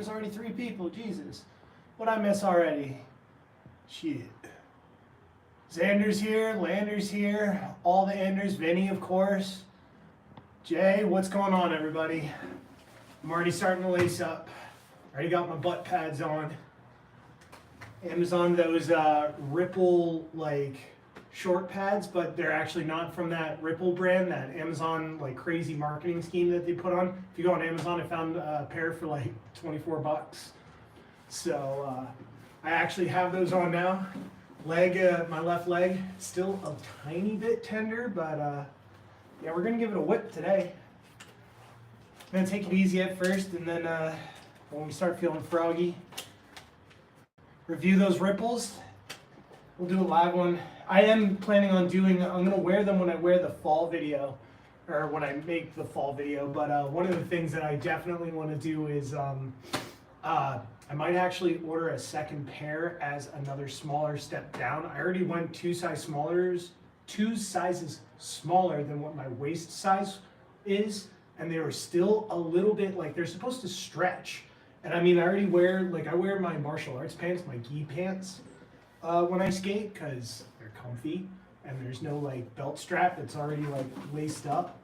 there's already 3 people. Jesus. What'd I miss already? Shit. Xander's here, Lander's here, all the Anders, Vinny, of course. Jay, what's going on, everybody? I'm already starting to lace up. Already got my butt pads on. Amazon, those Ripple, like, short pads, but they're actually not from that Ripple brand, that Amazon, like, crazy marketing scheme that they put on. If you go on Amazon, I found a pair for, like, 24 bucks. So, I actually have those on now. My left leg, still a tiny bit tender, but yeah, we're gonna give it a whip today. I'm gonna take it easy at first, and then when we start feeling froggy, review those ripples. We'll do a live one. I am planning on I'm gonna wear them when I wear the fall video, or when I make the fall video, but one of the things that I definitely wanna do is I might actually order a second pair as another smaller step down. I already went 2 sizes smaller than what my waist size is, and they were still a little bit, like, they're supposed to stretch. And I mean, I already wear, like, I wear my martial arts pants, my gi pants, when I skate, because they're comfy, and there's no, like, belt strap that's already, like, laced up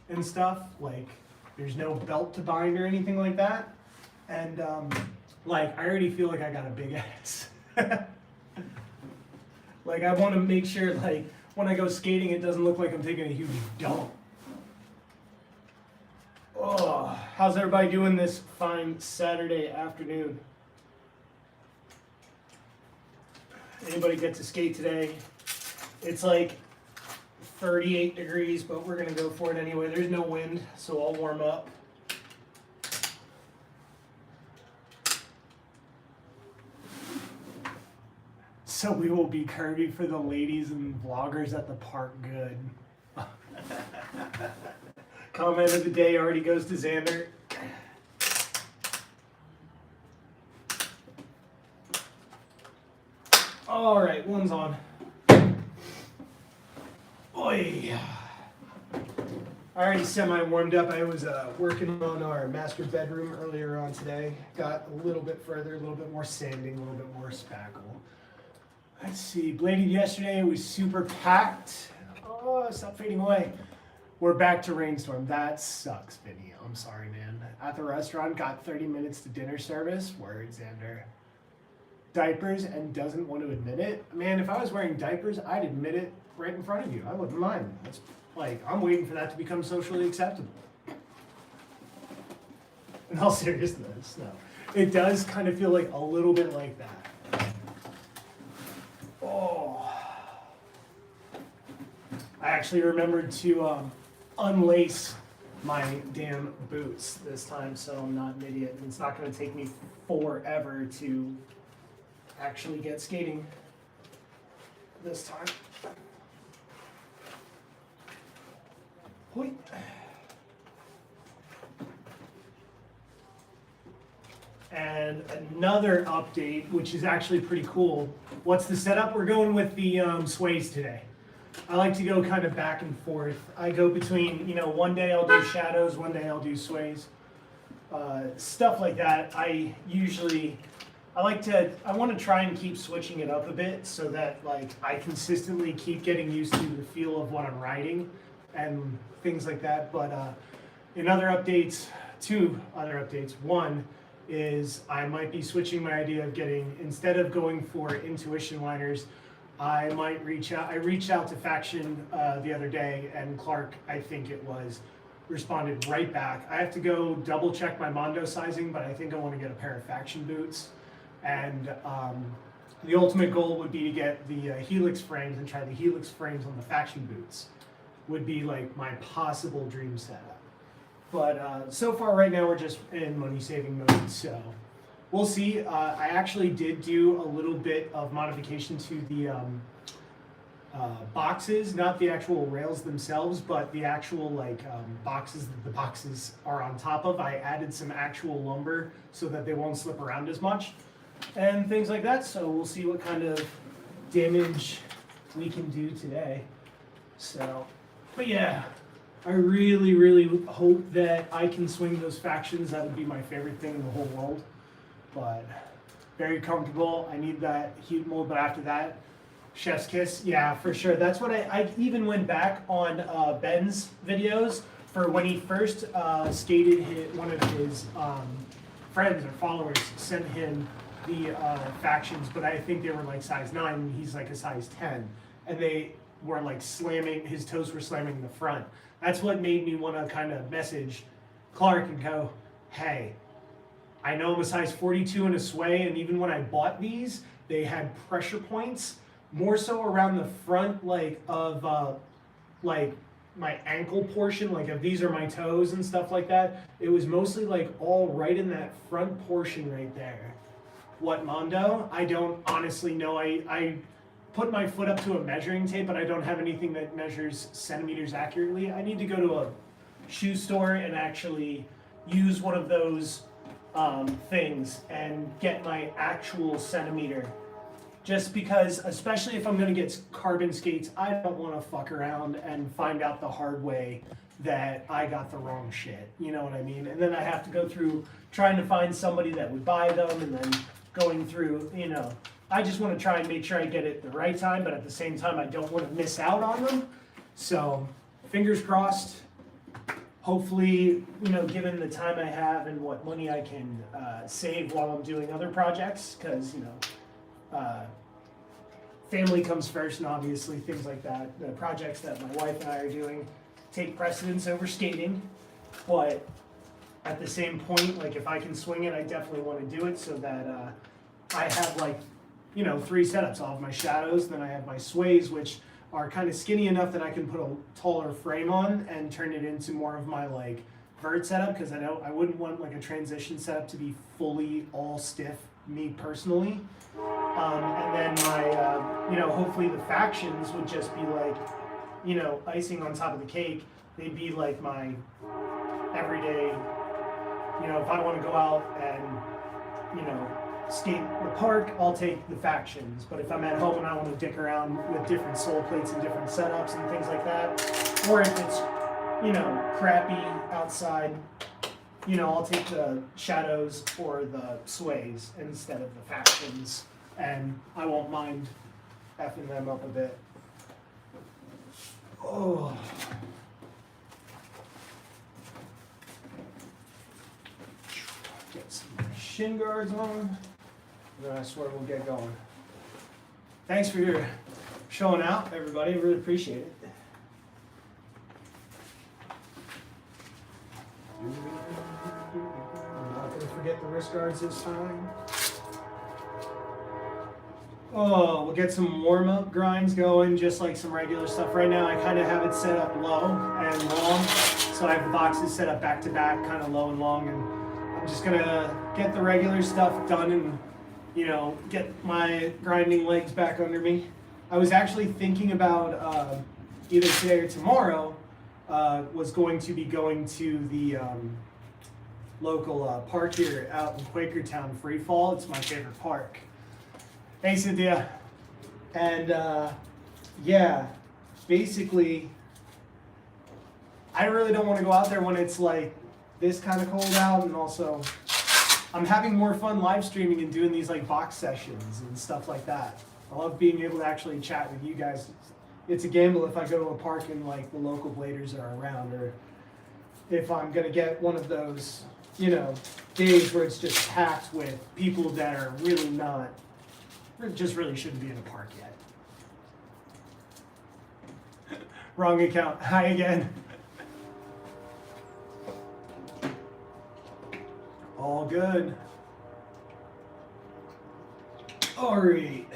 and stuff. Like, there's no belt to bind or anything like that. And, like, I already feel like I got a big ass. Like, I want to make sure, like, when I go skating, it doesn't look like I'm taking a huge dump. Oh, how's everybody doing this fine Saturday afternoon? Anybody get to skate today? It's like 38 degrees, but we're going to go for it anyway. There's no wind, so I'll warm up. So we will be curvy for the ladies and vloggers at the park. Good. Comment of the day already goes to Xander. All right, one's on. Oi. I already semi-warmed up. I was working on our master bedroom earlier on today. Got a little bit further, a little bit more sanding, a little bit more spackle. Let's see, bladed yesterday, it was super packed. Oh, stop fading away. We're back to rainstorm. That sucks, Vinny. I'm sorry, man. At the restaurant, got 30 minutes to dinner service. Word, Xander. Diapers and doesn't want to admit it. Man, if I was wearing diapers, I'd admit it right in front of you. I wouldn't mind. That's like, I'm waiting for that to become socially acceptable. In all seriousness, no. It does kind of feel like a little bit like that. Oh, I actually remembered to unlace my damn boots this time, so I'm not an idiot. And it's not going to take me forever to actually get skating this time. Hoi. And another update, which is actually pretty cool. What's the setup? We're going with the sways today. I like to go kind of back and forth. I go between, one day I'll do shadows, one day I'll do sways. Stuff like that. I want to try and keep switching it up a bit so that, like, I consistently keep getting used to the feel of what I'm riding and things like that. But in other updates, 2 other updates. One is I might be switching my idea of instead of going for intuition liners, I might reach out. I reached out to Faction the other day, and Clark, I think it was, responded right back. I have to go double check my Mondo sizing, but I think I want to get a pair of Faction boots. And the ultimate goal would be to get the Helix frames and try the Helix frames on the Faction boots. Would be like my possible dream setup. But so far right now we're just in money saving mode, so we'll see. I actually did do a little bit of modification to the boxes, not the actual rails themselves, but the actual boxes that the boxes are on top of. I added some actual lumber so that they won't slip around as much and things like that. So we'll see what kind of damage we can do today. So, but yeah. I really, really hope that I can swing those Factions. That would be my favorite thing in the whole world. but very comfortable. I need that heat mold, but after that, chef's kiss, yeah, for sure. That's what I even went back on Ben's videos for when he first skated. One of his friends or followers sent him the factions, but I think they were like size 9, and he's like a size 10, and they were like slamming, his toes were slamming in the front. That's what made me want to kind of message Clark and go, hey, I know I'm a size 42 in a sway, and even when I bought these, they had pressure points more so around the front, like of like my ankle portion, like if these are my toes and stuff like that. It was mostly like all right in that front portion right there. What mondo? I don't honestly know. I put my foot up to a measuring tape, but I don't have anything that measures centimeters accurately. I need to go to a shoe store and actually use one of those things and get my actual centimeter. Just because, especially if I'm going to get carbon skates, I don't want to fuck around and find out the hard way that I got the wrong shit. You know what I mean? And then I have to go through trying to find somebody that would buy them, and then going through, you know, I just want to try and make sure I get it the right time, but at the same time, I don't want to miss out on them. So, fingers crossed. Hopefully, you know, given the time I have and what money I can save while I'm doing other projects, because, you know, family comes first, and obviously things like that. The projects that my wife and I are doing take precedence over skating, but at the same point, like if I can swing it, I definitely want to do it so that I have like, you know, 3 setups. I'll have my shadows, then I have my sways, which are kind of skinny enough that I can put a taller frame on and turn it into more of my like vert setup, because I wouldn't want like a transition setup to be fully all stiff, me personally. And then my, you know, hopefully the factions would just be like, you know, icing on top of the cake. They'd be like my everyday, you know, if I want to go out and, you know, skate the park, I'll take the factions. But if I'm at home and I want to dick around with different sole plates and different setups and things like that, or if it's, you know, crappy outside, you know, I'll take the shadows or the sways instead of the factions, and I won't mind effing them up a bit. Oh. Get some shin guards on, and then I swear we'll get going. Thanks for your showing out, everybody. I really appreciate it. I'm not going to forget the wrist guards this time. Oh, we'll get some warm-up grinds going, just like some regular stuff. Right now, I kind of have it set up low and long, so I have the boxes set up back-to-back, kind of low and long, and I'm just going to get the regular stuff done and, you know, get my grinding legs back under me. I was actually thinking about either today or tomorrow, was going to be going to the local park here out in Quakertown, Free Fall. It's my favorite park. Hey, Cynthia. And yeah, basically, I really don't want to go out there when it's like this kind of cold out, and also I'm having more fun live streaming and doing these like box sessions and stuff like that. I love being able to actually chat with you guys. It's a gamble if I go to a park and like the local bladers are around, or if I'm gonna get one of those, you know, days where it's just packed with people that are really not, just really shouldn't be in a park yet. Wrong account. Hi again. All good. All right.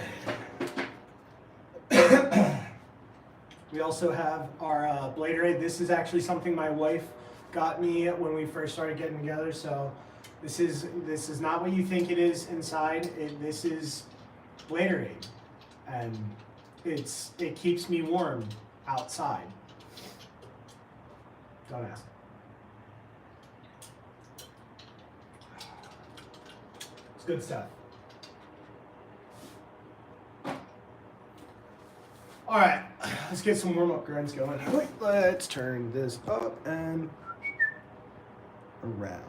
We also have our bladerade. This is actually something my wife got me when we first started getting together. So this is not what you think it is inside. This is bladerade, and it keeps me warm outside. Don't ask. It's good stuff. All right, let's get some warm-up grinds going. Let's turn this up and around.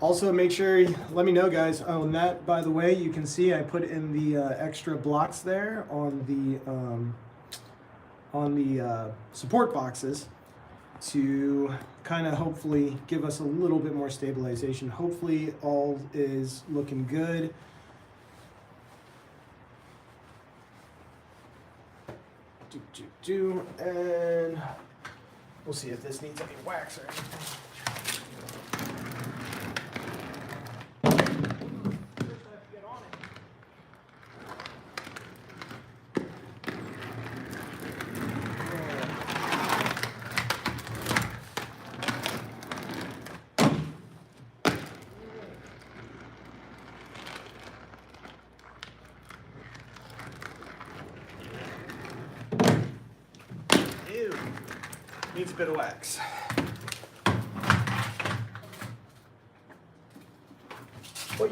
Also, make sure, let me know, guys. On that, by the way, you can see I put in the extra blocks there on the support boxes to kind of hopefully give us a little bit more stabilization. Hopefully, all is looking good. And we'll see if this needs any wax or anything. Ew, needs a bit of wax. Wait.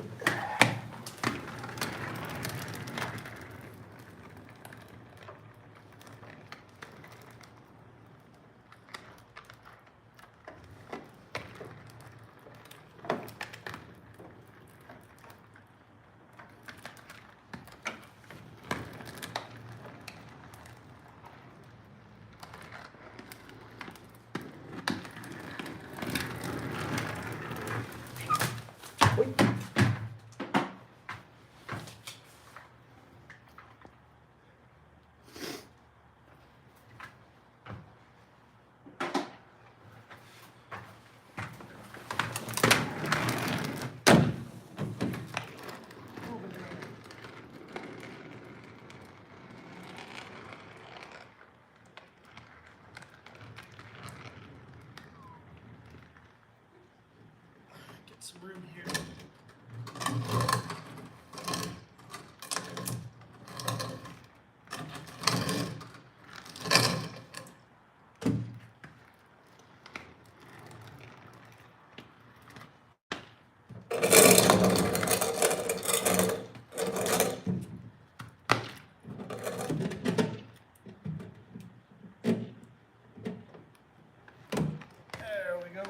Some room here. There we go.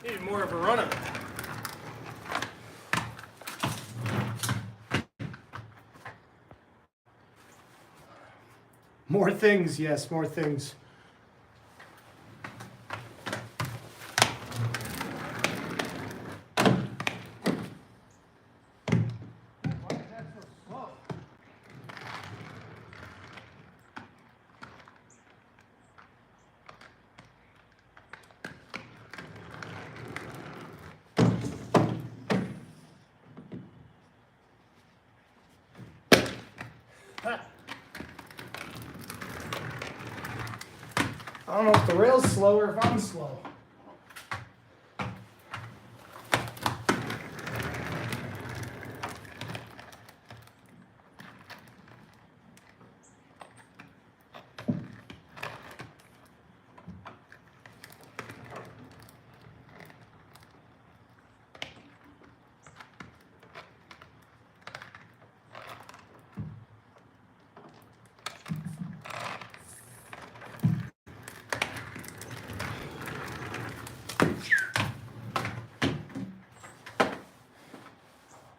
Need more of a run of it. More things, yes, more things. Why is that so slow? I don't know if the rail's slow or if I'm slow.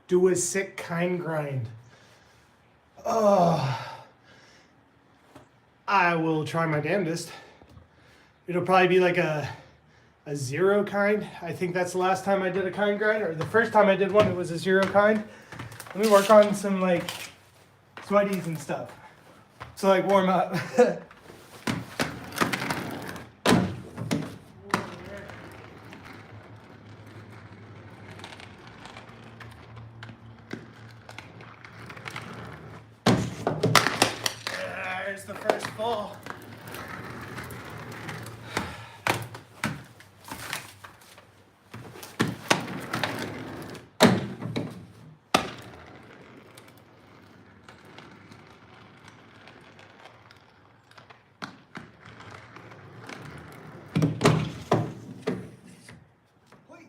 Do a sick, kind grind. Oh, I will try my damnedest. It'll probably be like a 0 kind. I think that's the last time I did a kind grind, or the first time I did one, it was a 0 kind. Let me work on some like sweaties and stuff. So like warm up. There's the first fall. Wait.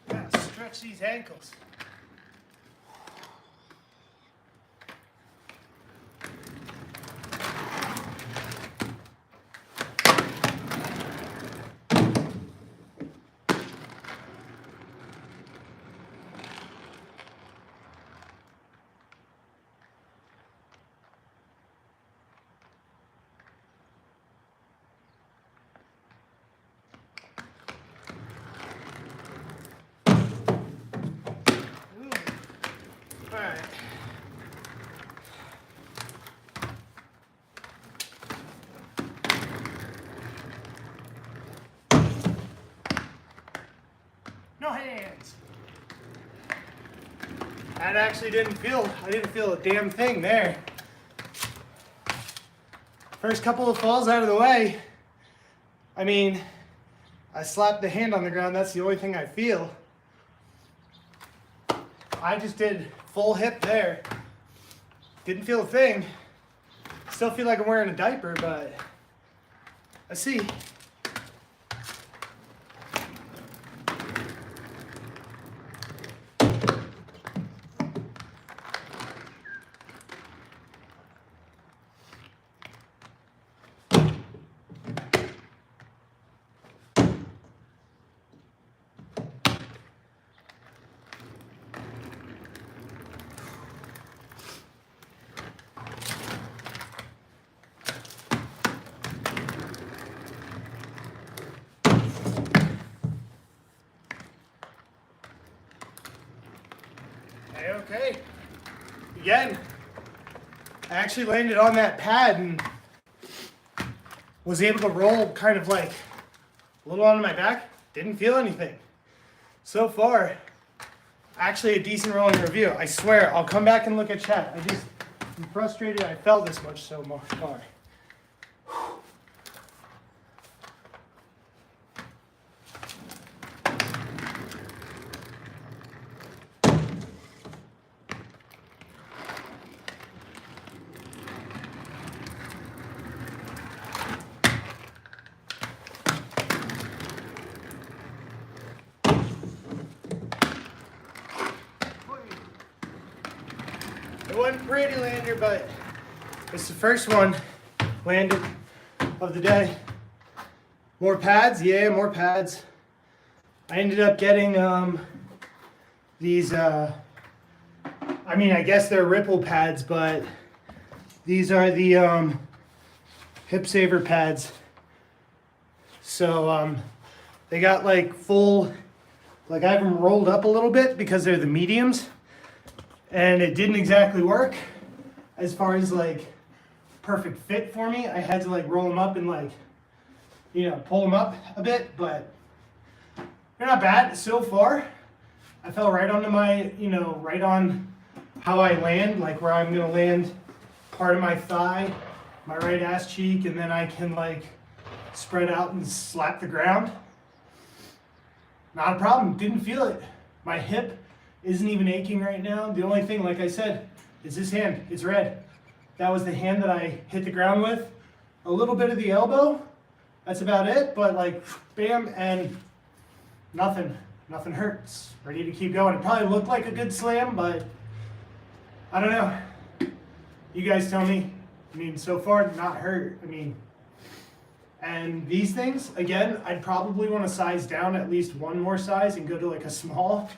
Gotta stretch these ankles. right. No hands. That actually I didn't feel a damn thing there. First couple of falls out of the way. I mean, I slapped the hand on the ground, that's the only thing I feel. I just did full hip there. Didn't feel a thing. Still feel like I'm wearing a diaper, but I see. Okay. Again, I actually landed on that pad and was able to roll kind of like a little onto my back. Didn't feel anything. So far, actually a decent rolling review. I swear, I'll come back and look at chat. I'm frustrated I felt this much so far. It wasn't pretty lander, but it's the first one landed of the day. More pads? Yeah, more pads. I ended up getting these, I guess they're ripple pads, but these are the hip saver pads. So they got like full, like I have them rolled up a little bit because they're the mediums. And it didn't exactly work as far as like perfect fit for me. I had to like roll them up and like, pull them up a bit, but they're not bad so far. I fell right onto my, right on how I land, like where I'm gonna land part of my thigh, my right ass cheek, and then I can like spread out and slap the ground. Not a problem, didn't feel it. My hip isn't even aching right now. The only thing, like I said, is this hand. It's red. That was the hand that I hit the ground with. A little bit of the elbow. That's about it. But like, bam, and nothing. Nothing hurts. Ready to keep going. It probably looked like a good slam, but I don't know. You guys tell me. So far, not hurt. And these things, again, I'd probably want to size down at least one more size and go to like a small.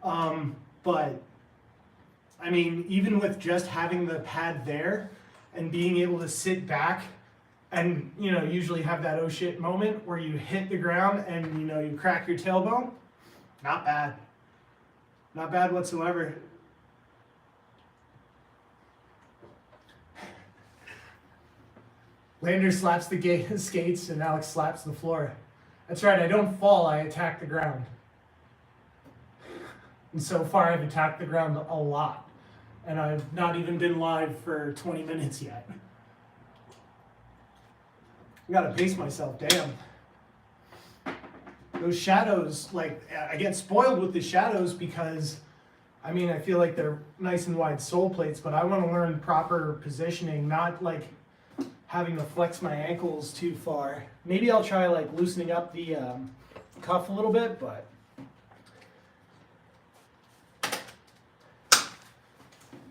But even with just having the pad there and being able to sit back and, usually have that oh shit moment where you hit the ground and, you crack your tailbone, not bad. Not bad whatsoever. Lander slaps the skates and Alex slaps the floor. That's right, I don't fall, I attack the ground. And so far I've attacked the ground a lot. And I've not even been live for 20 minutes yet. I gotta pace myself, damn. Those shadows, like, I get spoiled with the shadows because, I feel like they're nice and wide sole plates, but I want to learn proper positioning, not like having to flex my ankles too far. Maybe I'll try like loosening up the cuff a little bit, but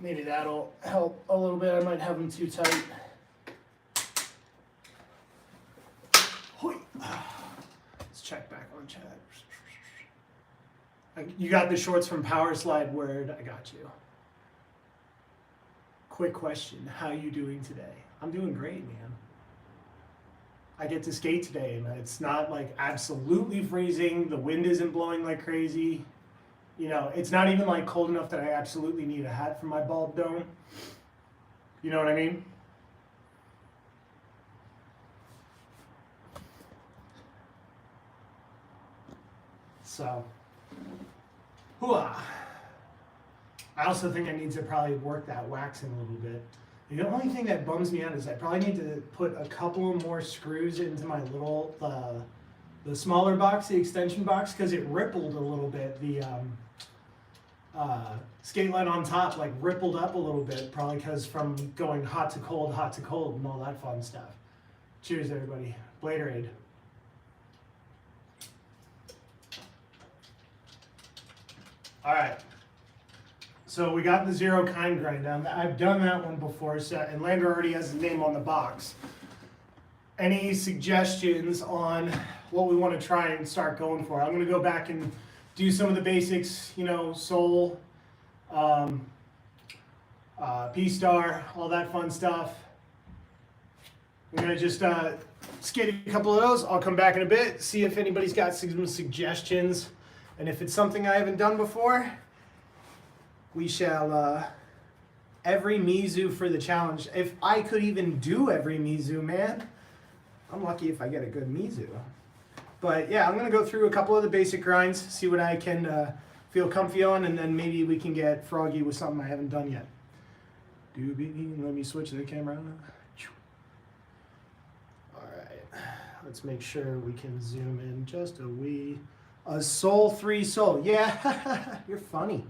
maybe that'll help a little bit. I might have them too tight. Let's check back on chat. You got the shorts from Power Slide Word. I got you. Quick question. How you doing today? I'm doing great, man. I get to skate today and it's not like absolutely freezing. The wind isn't blowing like crazy. You know, it's not even like cold enough that I absolutely need a hat for my bulb dome. You know what I mean? So, hooah. I also think I need to probably work that waxing a little bit. The only thing that bums me out is I probably need to put a couple more screws into my little, the smaller box, the extension box, because it rippled a little bit. The skate light on top like rippled up a little bit, probably because from going hot to cold, and all that fun stuff. Cheers, everybody. Bladerade. All right. So we got the zero kind grind down. I've done that one before, so, and Lander already has his name on the box. Any suggestions on what we want to try and start going for? I'm going to go back and do some of the basics, you know, sole, P-Star, all that fun stuff. I'm going to just skate a couple of those. I'll come back in a bit, see if anybody's got some suggestions. And if it's something I haven't done before, we shall every Mizu for the challenge. If I could even do every Mizu, man, I'm lucky if I get a good Mizu. But yeah, I'm gonna go through a couple of the basic grinds, see what I can feel comfy on, and then maybe we can get froggy with something I haven't done yet. Let me switch the camera. All right, let's make sure we can zoom in just a wee. A sole 3 sole. Yeah, you're funny.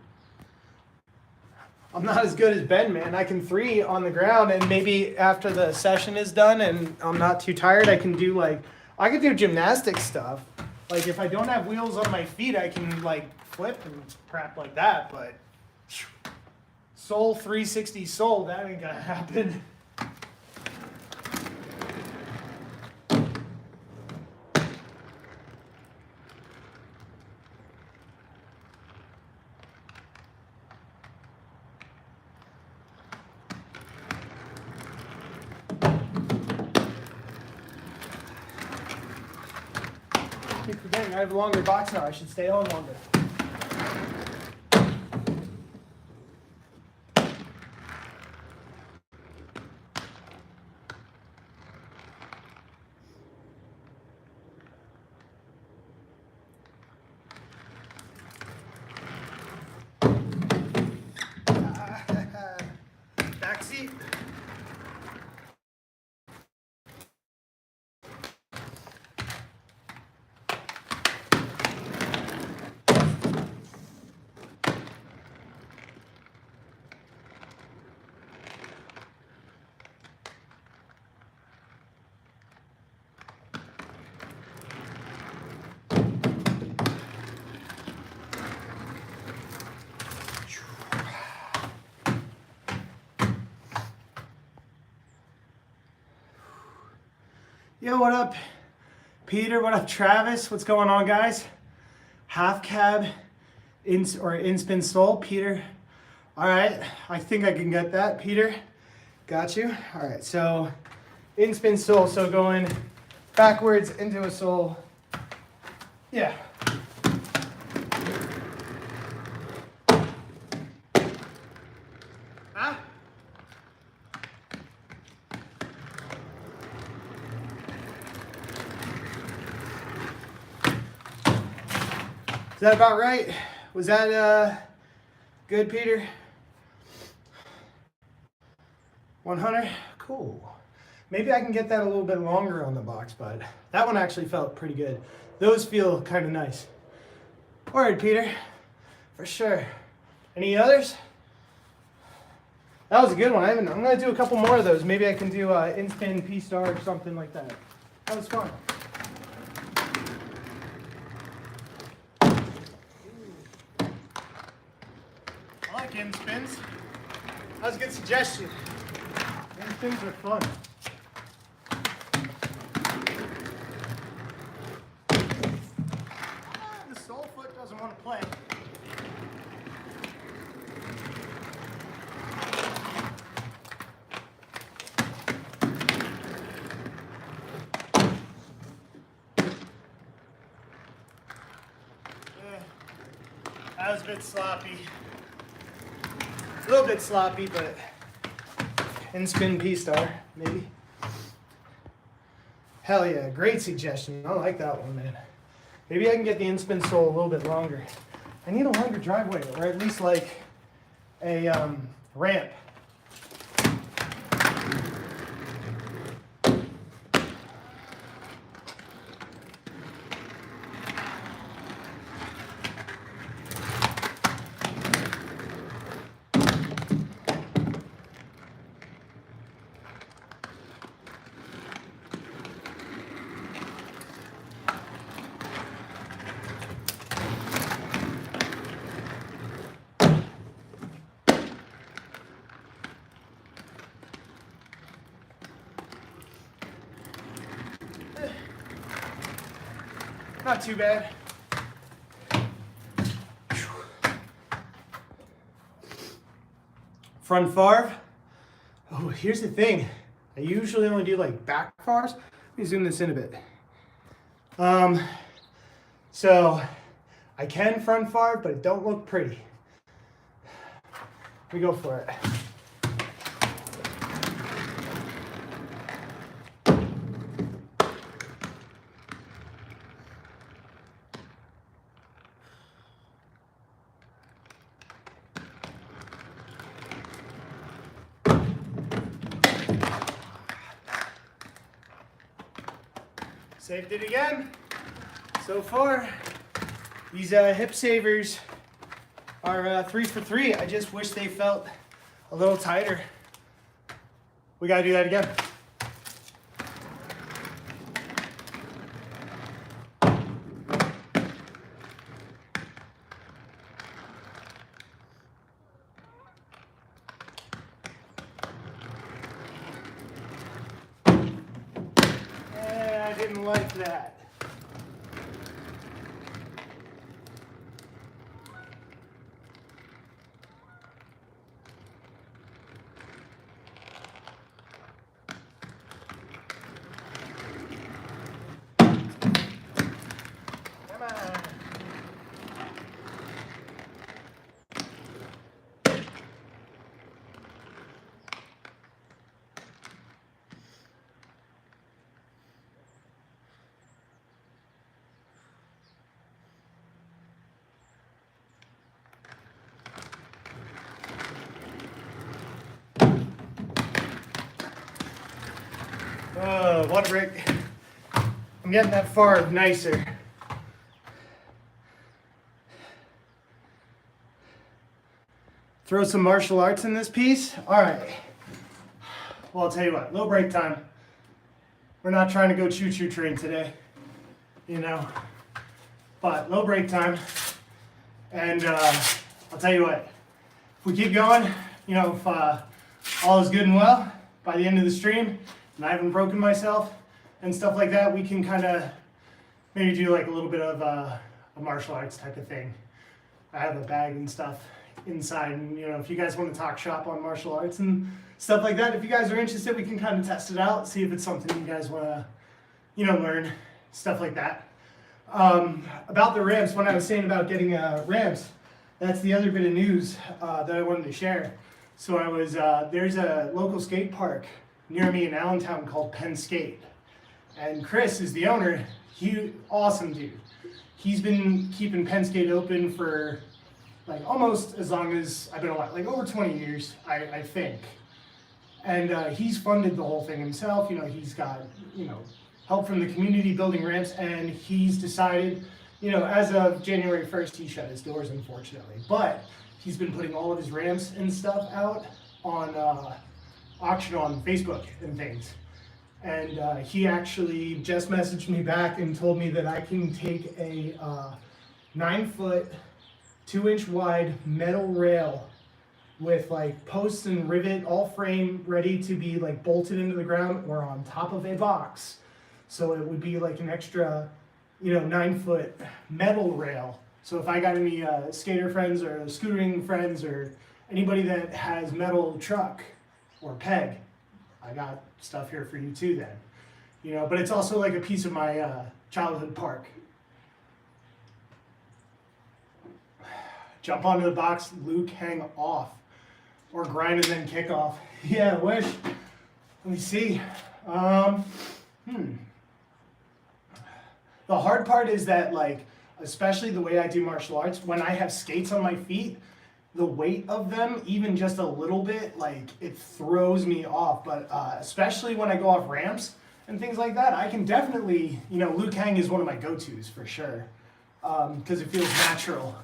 I'm not as good as Ben, man. I can 3 on the ground, and maybe after the session is done and I'm not too tired, I can do I could do gymnastic stuff. Like if I don't have wheels on my feet, I can like flip and crap like that, but sole 360 sole, that ain't gonna happen. I keep forgetting I have a longer box now. I should stay on longer. Backseat. Yo, what up, Peter? What up, Travis? What's going on, guys? Half cab in spin sole, Peter. All right, I think I can get that, Peter. Got you. All right, so in spin sole, so going backwards into a sole. Yeah. Ah. Is that about right? Was that good, Peter? 100? Cool. Maybe I can get that a little bit longer on the box, but that one actually felt pretty good. Those feel kind of nice. All right, Peter, for sure. Any others? That was a good one. I'm going to do a couple more of those. Maybe I can do in-spin P-Star or something like that. That was fun. I like in-spins. That was a good suggestion. In-spins are fun. The sole foot doesn't want to play. That was a bit sloppy. A little bit sloppy, but in spin P-star, maybe. Hell yeah, great suggestion. I like that one, man. Maybe I can get the in-spin sole a little bit longer. I need a longer driveway, or at least like a ramp. Not too bad. Front farv. Oh, here's the thing. I usually only do like back farves. Let me zoom this in a bit. So I can front farv, but it don't look pretty. We go for it. Saved it again. So far, these hip savers are 3 for 3. I just wish they felt a little tighter. We gotta do that again. I didn't like that. Come on. Water break. I'm getting that far nicer. Throw some martial arts in this piece. All right. Well, I'll tell you what, low break time. We're not trying to go choo-choo train today, you know, but low break time. And I'll tell you what, if we keep going, you know, if all is good and well by the end of the stream, and I haven't broken myself and stuff like that, we can kind of maybe do like a little bit of a martial arts type of thing. I have a bag and stuff inside, and you know, if you guys want to talk shop on martial arts and stuff like that, if you guys are interested, we can kind of test it out, see if it's something you guys want to, you know, learn, stuff like that. About the ramps, when I was saying about getting ramps, that's the other bit of news that I wanted to share. So I was, there's a local skate park near me in Allentown called Penn Skate. And Chris is the owner. Awesome dude. He's been keeping Penn Skate open for like almost as long as I've been alive, like over 20 years, I think. And he's funded the whole thing himself. You know, he's got, you know, help from the community building ramps, and he's decided, you know, as of January 1st, he shut his doors, unfortunately. But he's been putting all of his ramps and stuff out on auction on Facebook and things. And he actually just messaged me back and told me that I can take a 9-foot, 2-inch wide metal rail with like posts and rivet, all frame, ready to be like bolted into the ground or on top of a box. So it would be like an extra, you know, 9-foot metal rail. So if I got any skater friends or scootering friends or anybody that has metal truck or peg, I got stuff here for you too then. You know, but it's also like a piece of my childhood park. Jump onto the box, Luke, hang off. Or grind and then kick off. Yeah, I wish. Let me see. The hard part is that, like, especially the way I do martial arts, when I have skates on my feet, the weight of them, even just a little bit, like, it throws me off. But especially when I go off ramps and things like that, I can definitely, Luke hang is one of my go-tos for sure, because it feels natural.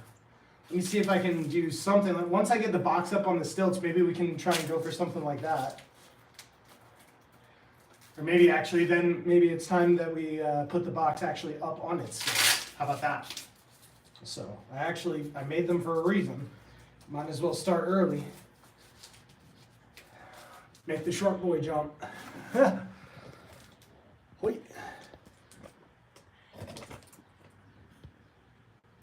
Let me see if I can do something. Like, once I get the box up on the stilts, maybe we can try and go for something like that. Or maybe actually then, maybe it's time that we put the box actually up on its stilts. How about that? So I made them for a reason. Might as well start early. Make the short boy jump. Wait.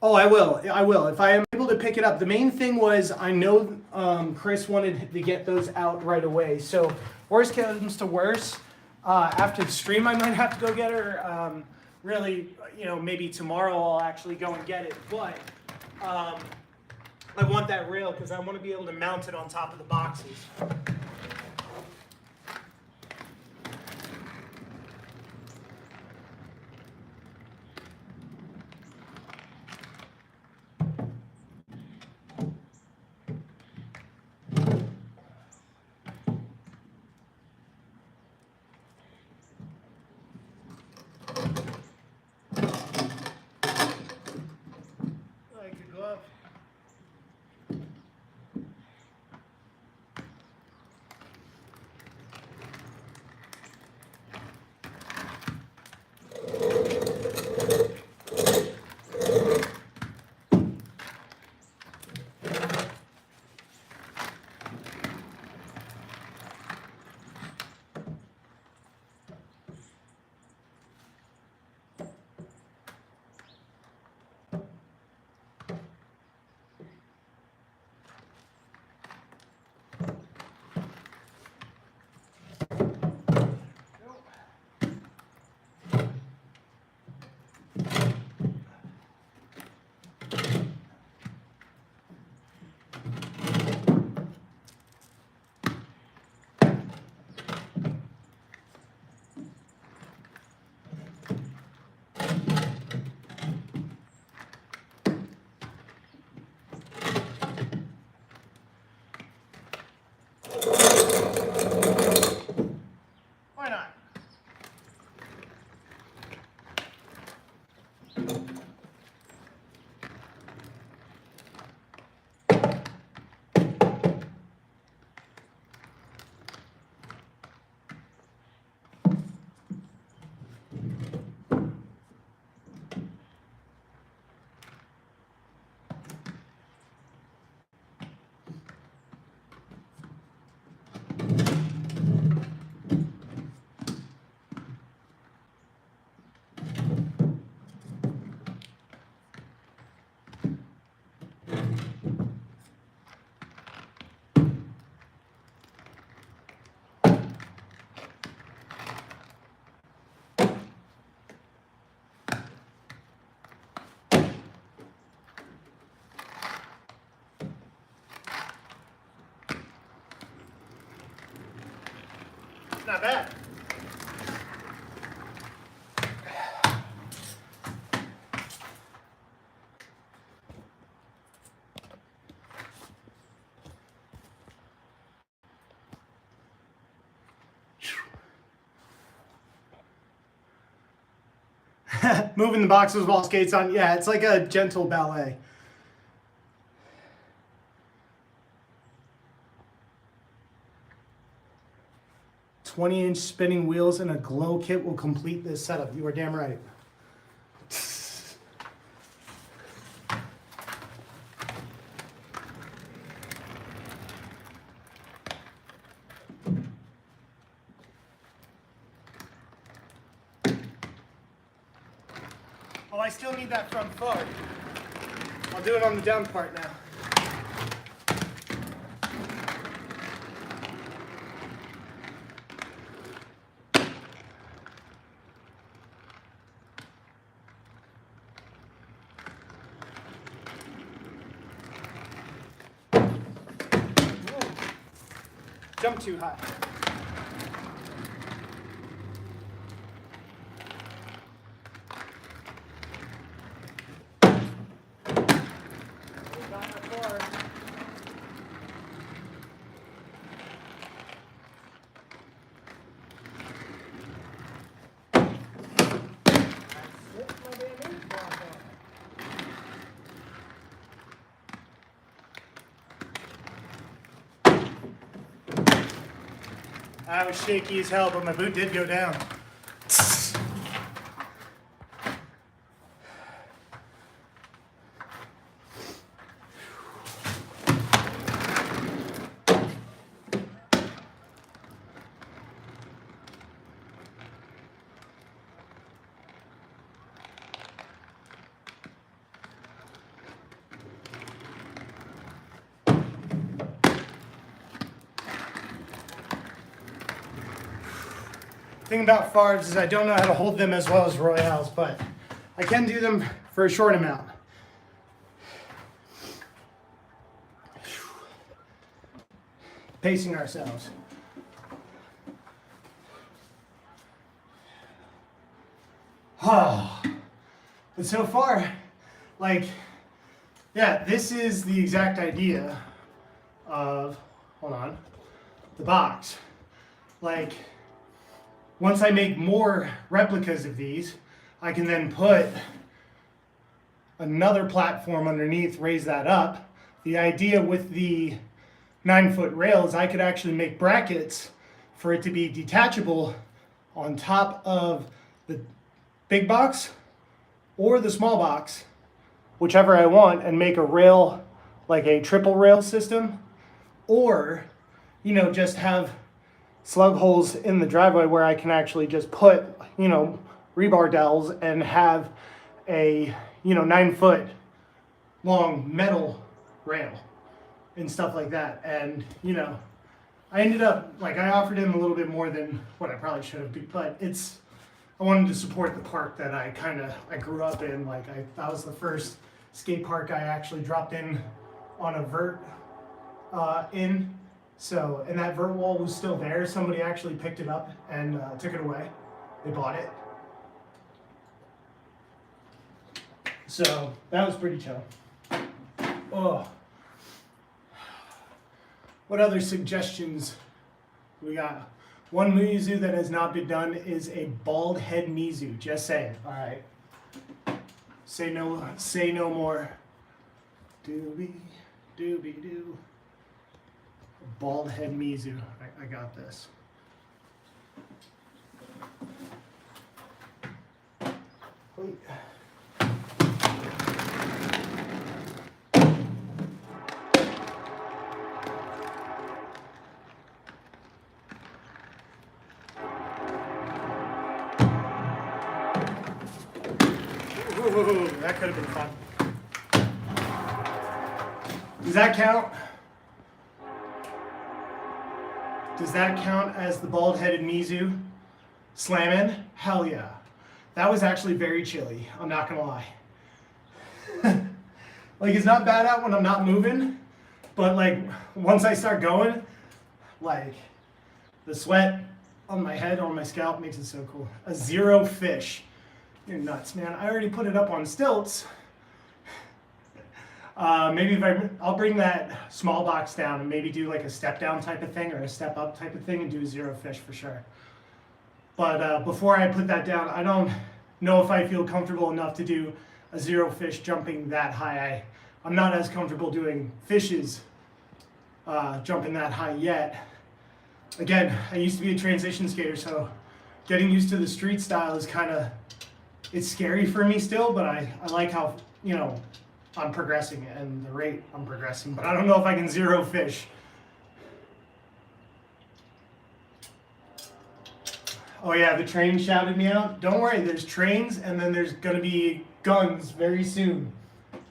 Oh, I will. If I am able to pick it up. The main thing was, I know Chris wanted to get those out right away. So worst comes to worst, after the stream I might have to go get her. Really, maybe tomorrow I'll actually go and get it. But I want that rail because I want to be able to mount it on top of the boxes. Like a glove. Why not? Not bad. Moving the boxes while skates on. Yeah, it's like a gentle ballet. "20-inch spinning wheels and a glow kit will complete this setup." You are damn right. Oh, I still need that front foot. I'll do it on the down part now. jump too high. I was shaky as hell, but my boot did go down. Thing about Favres is I don't know how to hold them as well as Royales, but I can do them for a short amount. Pacing ourselves. Oh, but so far, like, yeah, this is the exact idea of, hold on, the box. Like, once I make more replicas of these, I can then put another platform underneath, raise that up. The idea with the 9-foot rail is I could actually make brackets for it to be detachable on top of the big box or the small box, whichever I want, and make a rail, like a triple rail system, or, you know, just have slug holes in the driveway where I can actually just put, you know, rebar dowels and have a, you know, 9-foot long metal rail and stuff like that. And, you know, I ended up, like, I offered him a little bit more than what I probably should have, but I wanted to support the park that I grew up in. Like, that was the first skate park I actually dropped in on a vert in. So, and that vert wall was still there. Somebody actually picked it up and took it away. They bought it. So, that was pretty chill. Oh. What other suggestions we got? One Mizu that has not been done is a bald head Mizu. Just saying. All right. Say no more. Doobie, doobie doo. Bald head Mizu. I got this. Wait. Ooh, that could have been fun. Does that count? Does that count as the bald-headed Mizu slamming? Hell yeah. That was actually very chilly, I'm not gonna lie. Like, it's not bad out when I'm not moving, but like, once I start going, like, the sweat on my head, on my scalp makes it so cool. A zero fish. You're nuts, man. I already put it up on stilts. Maybe I'll bring that small box down and maybe do like a step down type of thing or a step up type of thing and do a zero fish for sure. But before I put that down, I don't know if I feel comfortable enough to do a zero fish jumping that high. I'm not as comfortable doing fishes jumping that high yet. Again, I used to be a transition skater, so getting used to the street style is it's scary for me still, but I like how, you know, I'm progressing and the rate I'm progressing, but I don't know if I can zero fish. Oh yeah, the train shouted me out. Don't worry, there's trains and then there's gonna be guns very soon.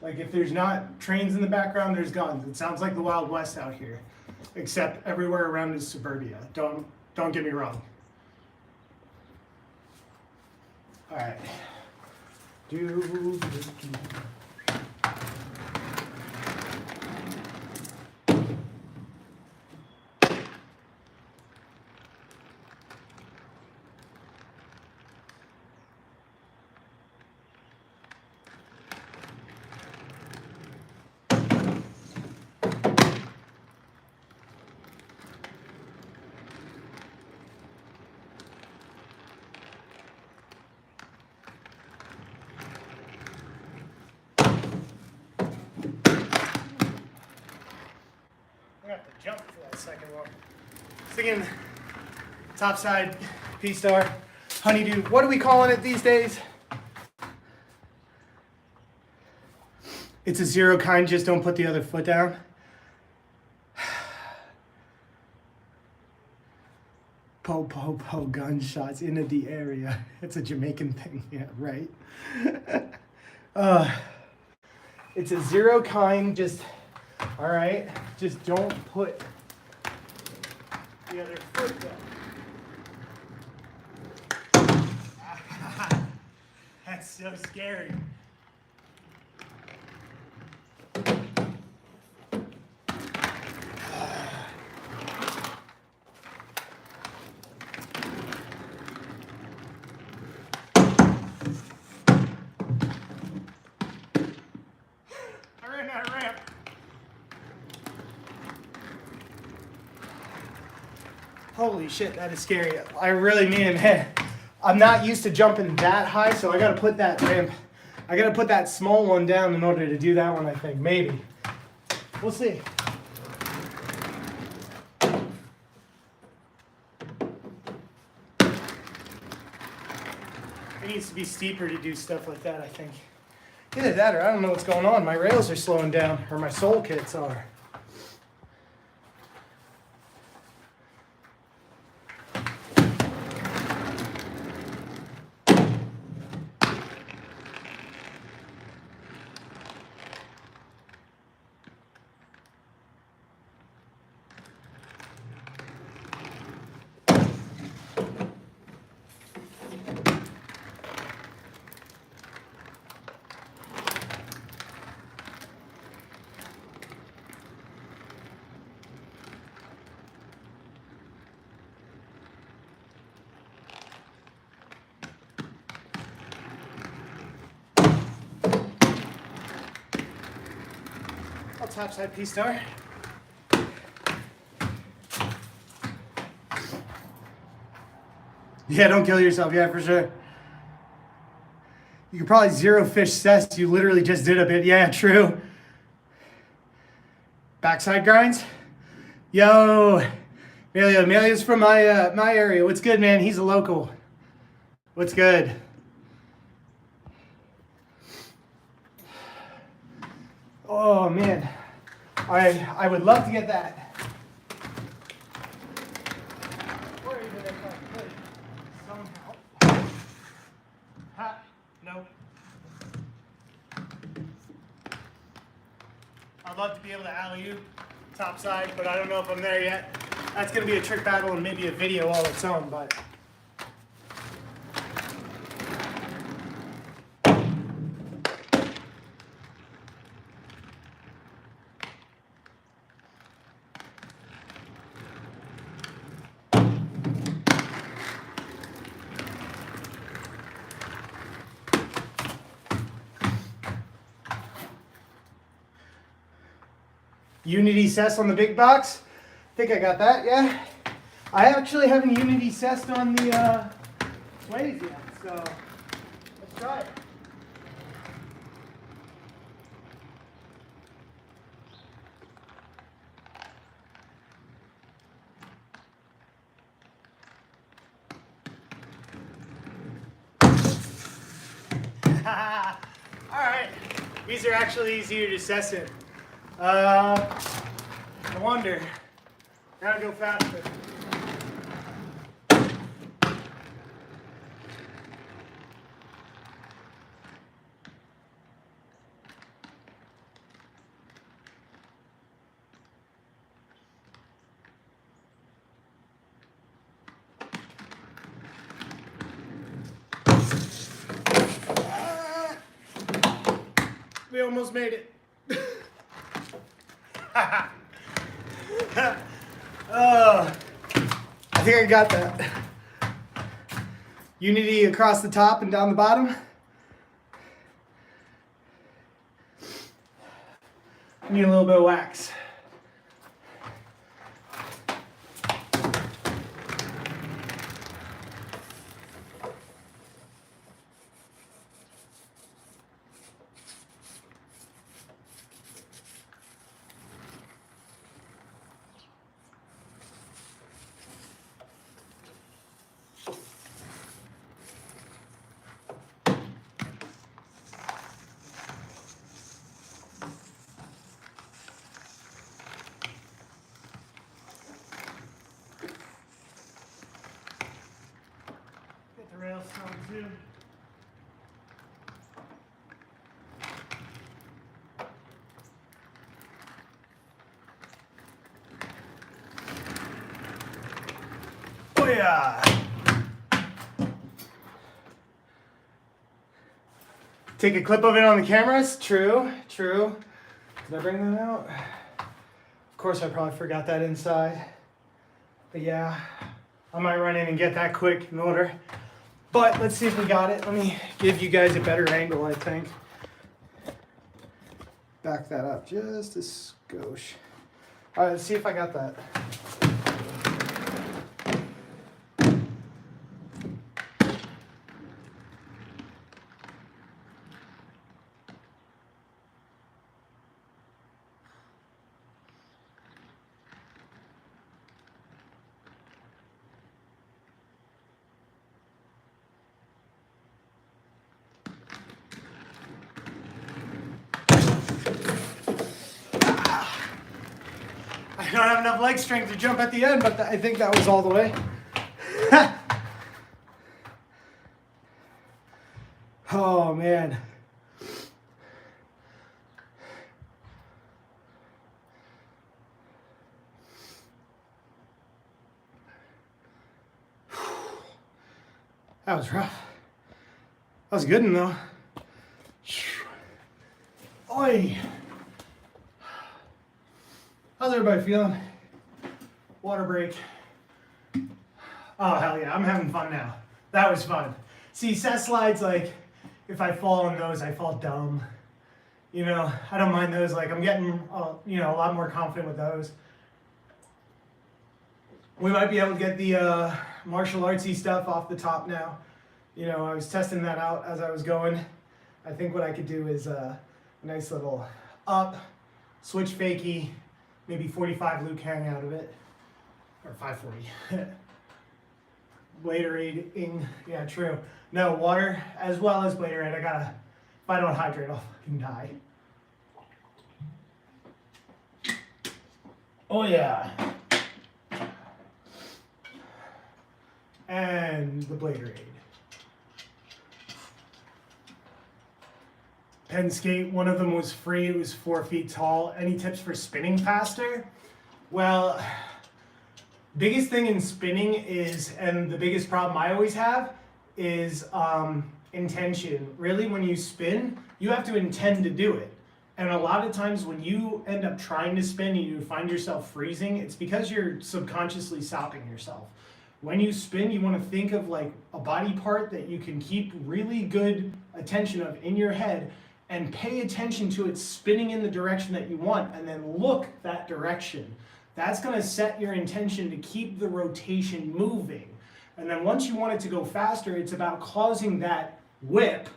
Like, if there's not trains in the background, there's guns. It sounds like the Wild West out here, except everywhere around is suburbia. Don't get me wrong. All right. second one. Singing topside P-star, honeydew. What are we calling it these days? It's a zero kind, just don't put the other foot down. Po, po, po, gunshots into the area. It's a Jamaican thing, yeah, right? It's a zero kind, just, all right, just don't put the other foot down. That's so scary. Holy shit, that is scary. I really mean it, man. I'm not used to jumping that high, so I gotta put that ramp, I gotta put that small one down in order to do that one, I think. Maybe. We'll see. It needs to be steeper to do stuff like that, I think. Either that or I don't know what's going on. My rails are slowing down, or my sole kits are. Topside P-star. Yeah, don't kill yourself. Yeah, for sure. You could probably zero fish cess. You literally just did a bit. Yeah, true. Backside grinds. Yo, Emilio. Emilio's from my area. What's good, man? He's a local. What's good? Oh man. I would love to get that. Or even if I could somehow. Ha, nope. I'd love to be able to alley-oop topside, but I don't know if I'm there yet. That's gonna be a trick battle and maybe a video all its own, but. Unity cess on the big box. I think I got that, yeah. I actually haven't Unity cessed on the sways yet, so let's try it. Alright, these are actually easier to cess in. No wonder. Gotta go faster. We almost made it. I think I got that. Unity across the top and down the bottom. I need a little bit of wax. Oh yeah. Take a clip of it on the cameras. True, true. Did I bring that out? Of course I probably forgot that inside. But yeah, I might run in and get that quick in order. But let's see if we got it. Let me give you guys a better angle, I think. Back that up just a skosh. All right, let's see if I got that. I don't have enough leg strength to jump at the end, but I think that was all the way. Oh man. That was rough. That was a good one though. Oi. How's everybody feeling? Water break. Oh hell yeah, I'm having fun now. That was fun. See, set slides, like, if I fall on those, I fall dumb. You know, I don't mind those. Like, I'm getting, you know, a lot more confident with those. We might be able to get the martial artsy stuff off the top now. You know, I was testing that out as I was going. I think what I could do is a nice little up, switch fakie, maybe 45 Luke hang out of it, or 540. Bladerating, yeah, true. No, water as well as bladerate. I gotta, if I don't hydrate, I'll fucking die. Oh yeah. And the bladerade. Penn Skate, one of them was free. It was 4 feet tall. Any tips for spinning faster? Well, biggest thing in spinning is, and the biggest problem I always have, is intention. Really, when you spin, you have to intend to do it. And a lot of times when you end up trying to spin and you find yourself freezing, it's because you're subconsciously stopping yourself. When you spin, you want to think of like a body part that you can keep really good attention of in your head and pay attention to it spinning in the direction that you want, and then look that direction. That's going to set your intention to keep the rotation moving. And then once you want it to go faster, it's about causing that whip,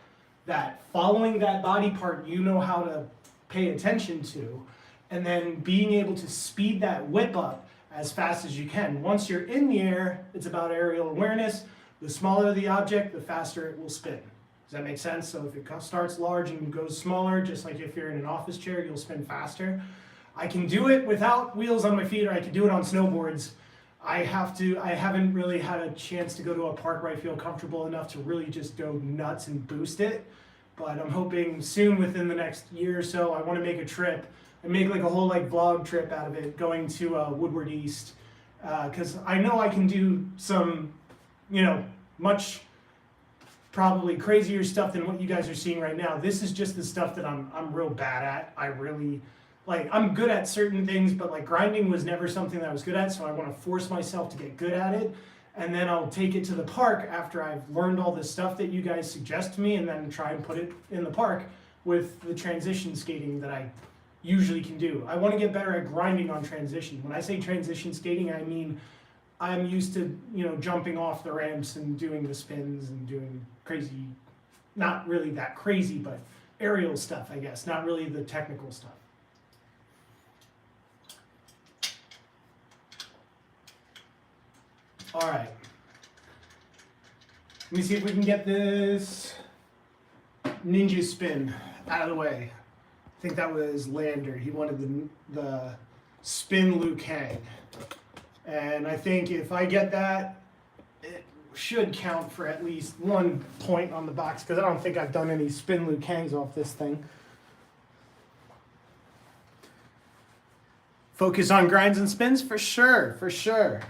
that following that body part you know how to pay attention to, and then being able to speed that whip up as fast as you can. Once you're in the air, it's about aerial awareness. The smaller the object, the faster it will spin. Does that make sense? So if it starts large and goes smaller, just like if you're in an office chair, you'll spin faster. I can do it without wheels on my feet, or I can do it on snowboards. I haven't really had a chance to go to a park where I feel comfortable enough to really just go nuts and boost it. But I'm hoping soon, within the next year or so, I want to make a trip and make like a whole like vlog trip out of it, going to Woodward East. Because I know I can do some, you know, much probably crazier stuff than what you guys are seeing right now. This is just the stuff that I'm real bad at. I really, like, I'm good at certain things, but like grinding was never something that I was good at, so I want to force myself to get good at it. And then I'll take it to the park after I've learned all the stuff that you guys suggest to me, and then try and put it in the park with the transition skating that I usually can do. I want to get better at grinding on transition. When I say transition skating, I mean I'm used to, you know, jumping off the ramps and doing the spins and doing crazy, not really that crazy, but aerial stuff, I guess, not really the technical stuff. All right. Let me see if we can get this ninja spin out of the way. I think that was Lander. He wanted the spin Luke hang. And I think if I get that, should count for at least 1 point on the box because I don't think I've done any spin loop hangs off this thing. Focus on grinds and spins for sure, for sure.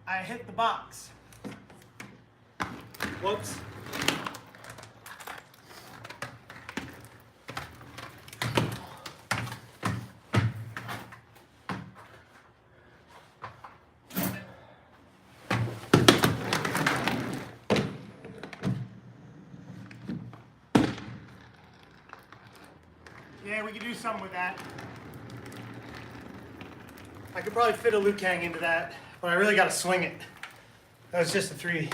I hit the box. Whoops. Yeah, we could do something with that. I could probably fit a Luke hang into that, but I really got to swing it. That was just a 3.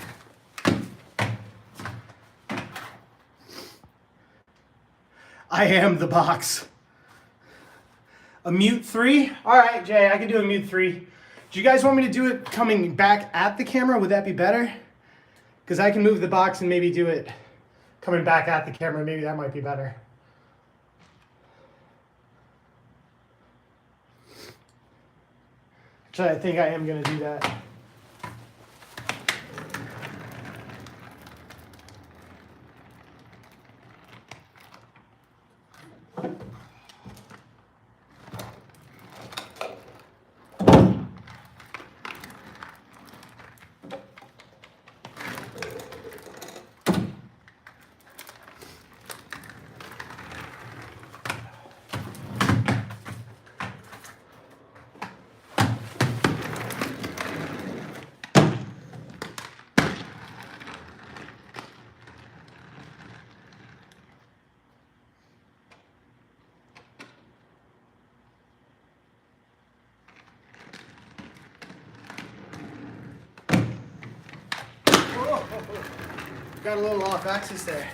I am the box. A mute 3? All right, Jay, I can do a mute 3. Do you guys want me to do it coming back at the camera? Would that be better? Because I can move the box and maybe do it coming back at the camera. Maybe that might be better. Actually, I think I am going to do that. Got a little off axis there.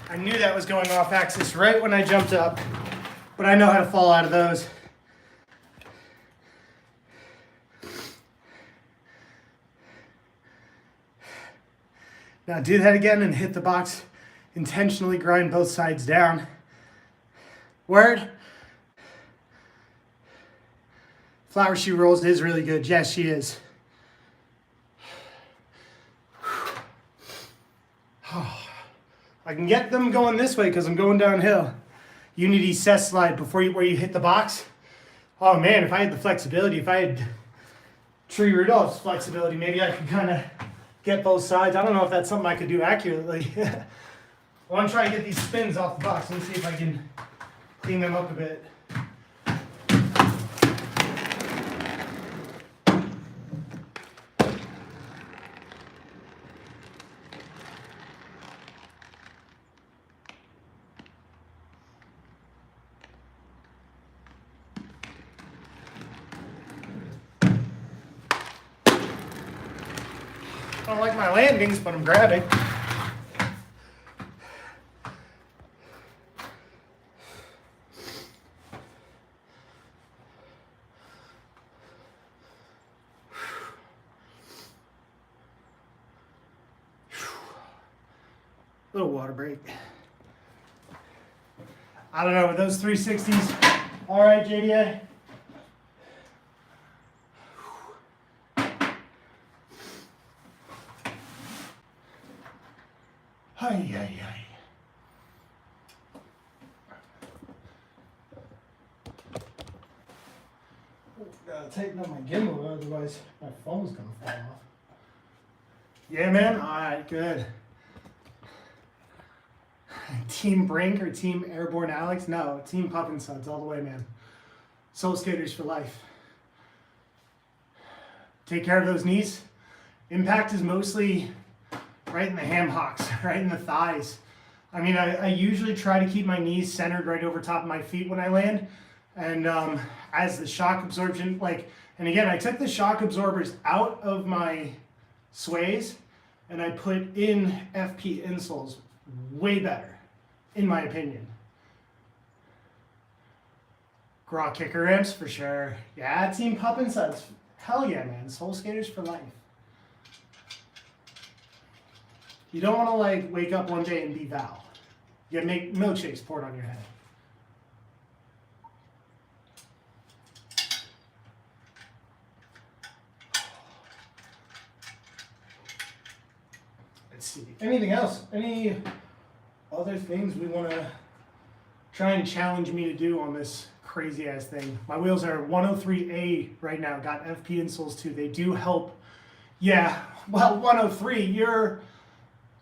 I knew that was going off axis right when I jumped up, but I know how to fall out of those. Now do that again and hit the box. Intentionally grind both sides down. Word? Flower she rolls is really good. Yes, she is. I can get them going this way because I'm going downhill. Unity sesh slide before where you hit the box. Oh man, if I had the flexibility, if I had Tree Rudolph's flexibility, maybe I could kind of get both sides. I don't know if that's something I could do accurately. I want to try to get these spins off the box. Let me see if I can clean them up a bit. I don't like my landings, but I'm grabbing. Little water break. I don't know, with those 360s. All right, JDA. Ay, ay, ay. Gotta tighten up my gimbal, otherwise my phone's gonna fall off. Yeah, man? Alright, good. Team Brink or Team Airborne Alex? No, Team Pup and Suds all the way, man. Soul skaters for life. Take care of those knees. Impact is mostly right in the ham hocks, right in the thighs. I mean, I usually try to keep my knees centered right over top of my feet when I land. And as the shock absorption, and again, I took the shock absorbers out of my sways and I put in FP insoles. Way better, in my opinion. Graw kicker ramps for sure. Yeah, Team Pup and Suds. Hell yeah, man. Soul skaters for life. You don't want to wake up one day and be Val. You gotta make milkshakes poured on your head. Let's see. Anything else? Any other things we want to try and challenge me to do on this crazy ass thing? My wheels are 103A right now. Got FP insoles too. They do help. Yeah. Well, 103.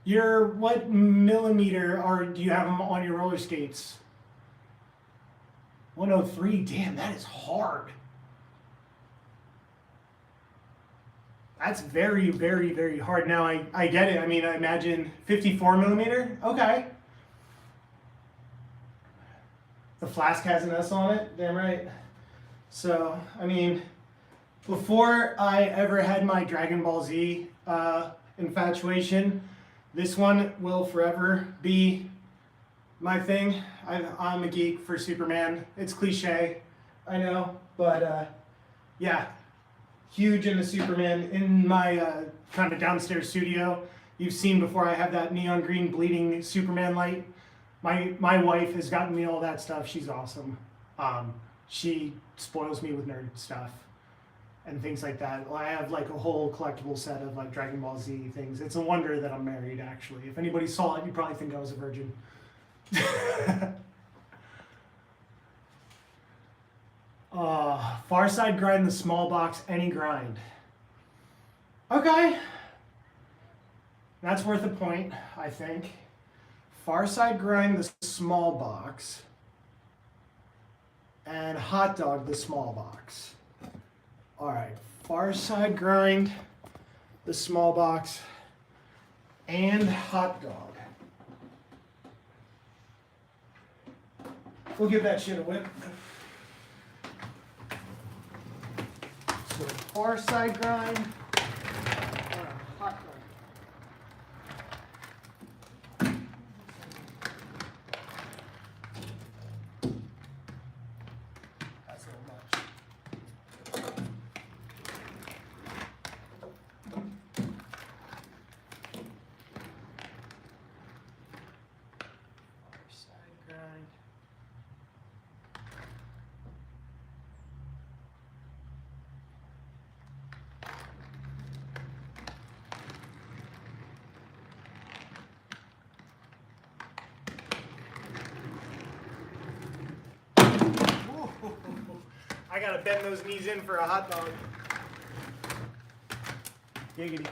You're what millimeter do you have them on your roller skates? 103. Damn, that is hard. That's very, very, very hard. Now, I get it. I mean, I imagine 54 millimeter. Okay. The Flask has an S on it. Damn right. So, I mean, before I ever had my Dragon Ball Z infatuation, this one will forever be my thing. I'm a geek for Superman. It's cliche, I know, but yeah. Huge into Superman. In my kind of downstairs studio, you've seen before I have that neon green bleeding Superman light. My wife has gotten me all that stuff. She's awesome. She spoils me with nerd stuff and things like that. I have a whole collectible set of Dragon Ball Z things. It's a wonder that I'm married, actually. If anybody saw it, you'd probably think I was a virgin. Far side grind the small box, any grind. Okay. That's worth a point, I think. Far side grind the small box. And hot dog the small box. Alright, far side grind the small box and hot dog. We'll give that shit a whip. So far side grind, hot dog. That's a little much. Far side grind. I gotta bend those knees in for a hot dog. Giggity.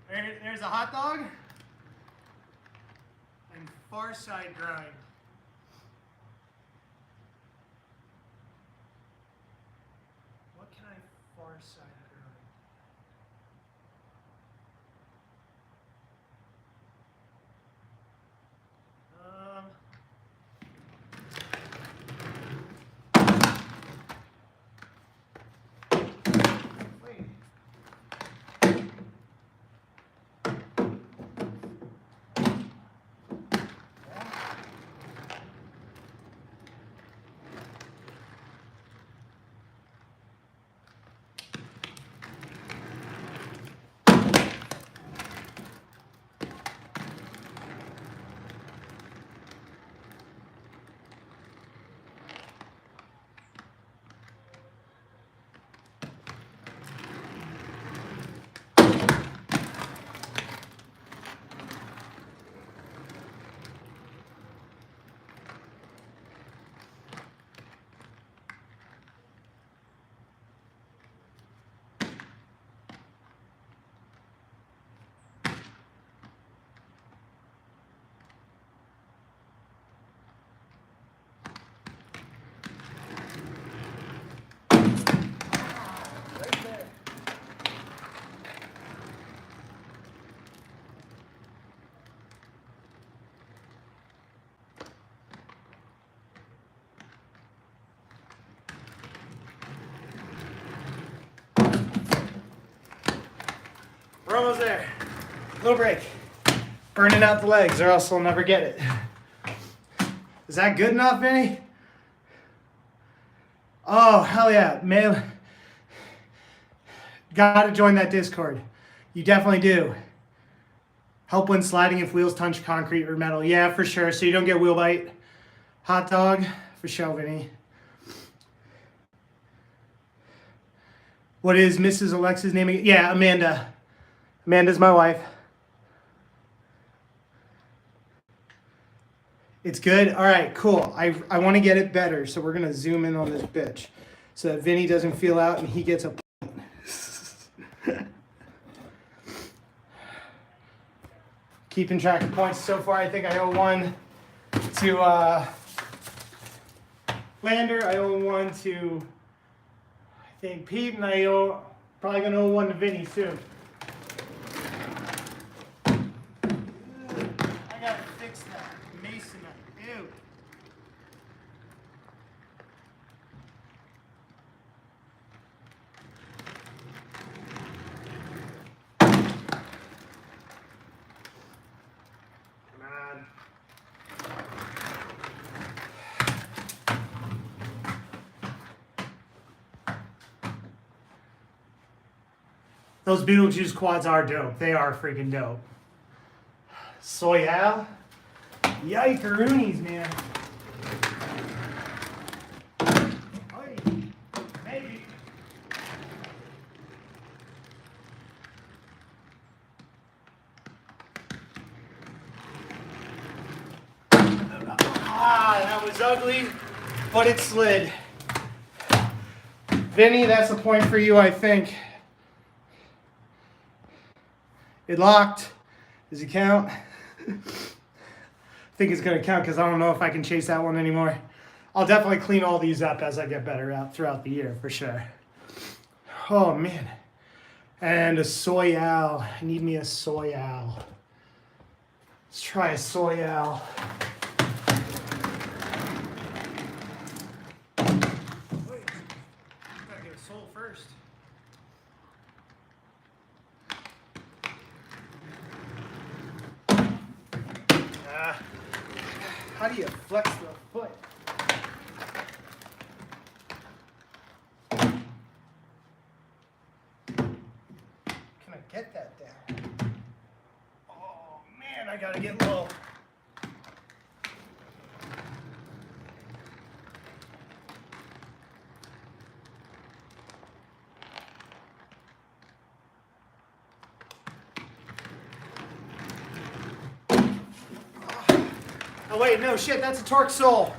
There's a hot dog and far side grind. What can I far side grind? Almost there. Little break. Burning out the legs or else I'll never get it. Is that good enough, Vinny? Oh, hell yeah. Man, gotta join that Discord. You definitely do. Help when sliding if wheels touch concrete or metal. Yeah, for sure. So you don't get wheel bite. Hot dog, for sure, Vinny. What is Mrs. Alexa's name again? Yeah, Amanda. Amanda's my wife. It's good? All right, cool. I want to get it better, so we're going to zoom in on this bitch so that Vinny doesn't feel out and he gets a point. Keeping track of points so far, I think I owe one to Lander. I owe one to, I think, Pete, and I owe, probably going to owe one to Vinny soon. I got to fix that. Mason, ew. Those Beetlejuice quads are dope. They are freaking dope. Soyal? Yikeroonies, man. Maybe. Ah, that was ugly, but it slid. Vinny, that's a point for you, I think. It locked. Does it count? I think it's going to count because I don't know if I can chase that one anymore. I'll definitely clean all these up as I get better out throughout the year, for sure. Oh, man. And a Soyal. I need me a Soyal. Let's try a Soyal. Wait, gotta get a sole first. How do you flex the foot? Can I get that down? Oh man, I gotta get low. Oh wait, no shit, that's a torque sole.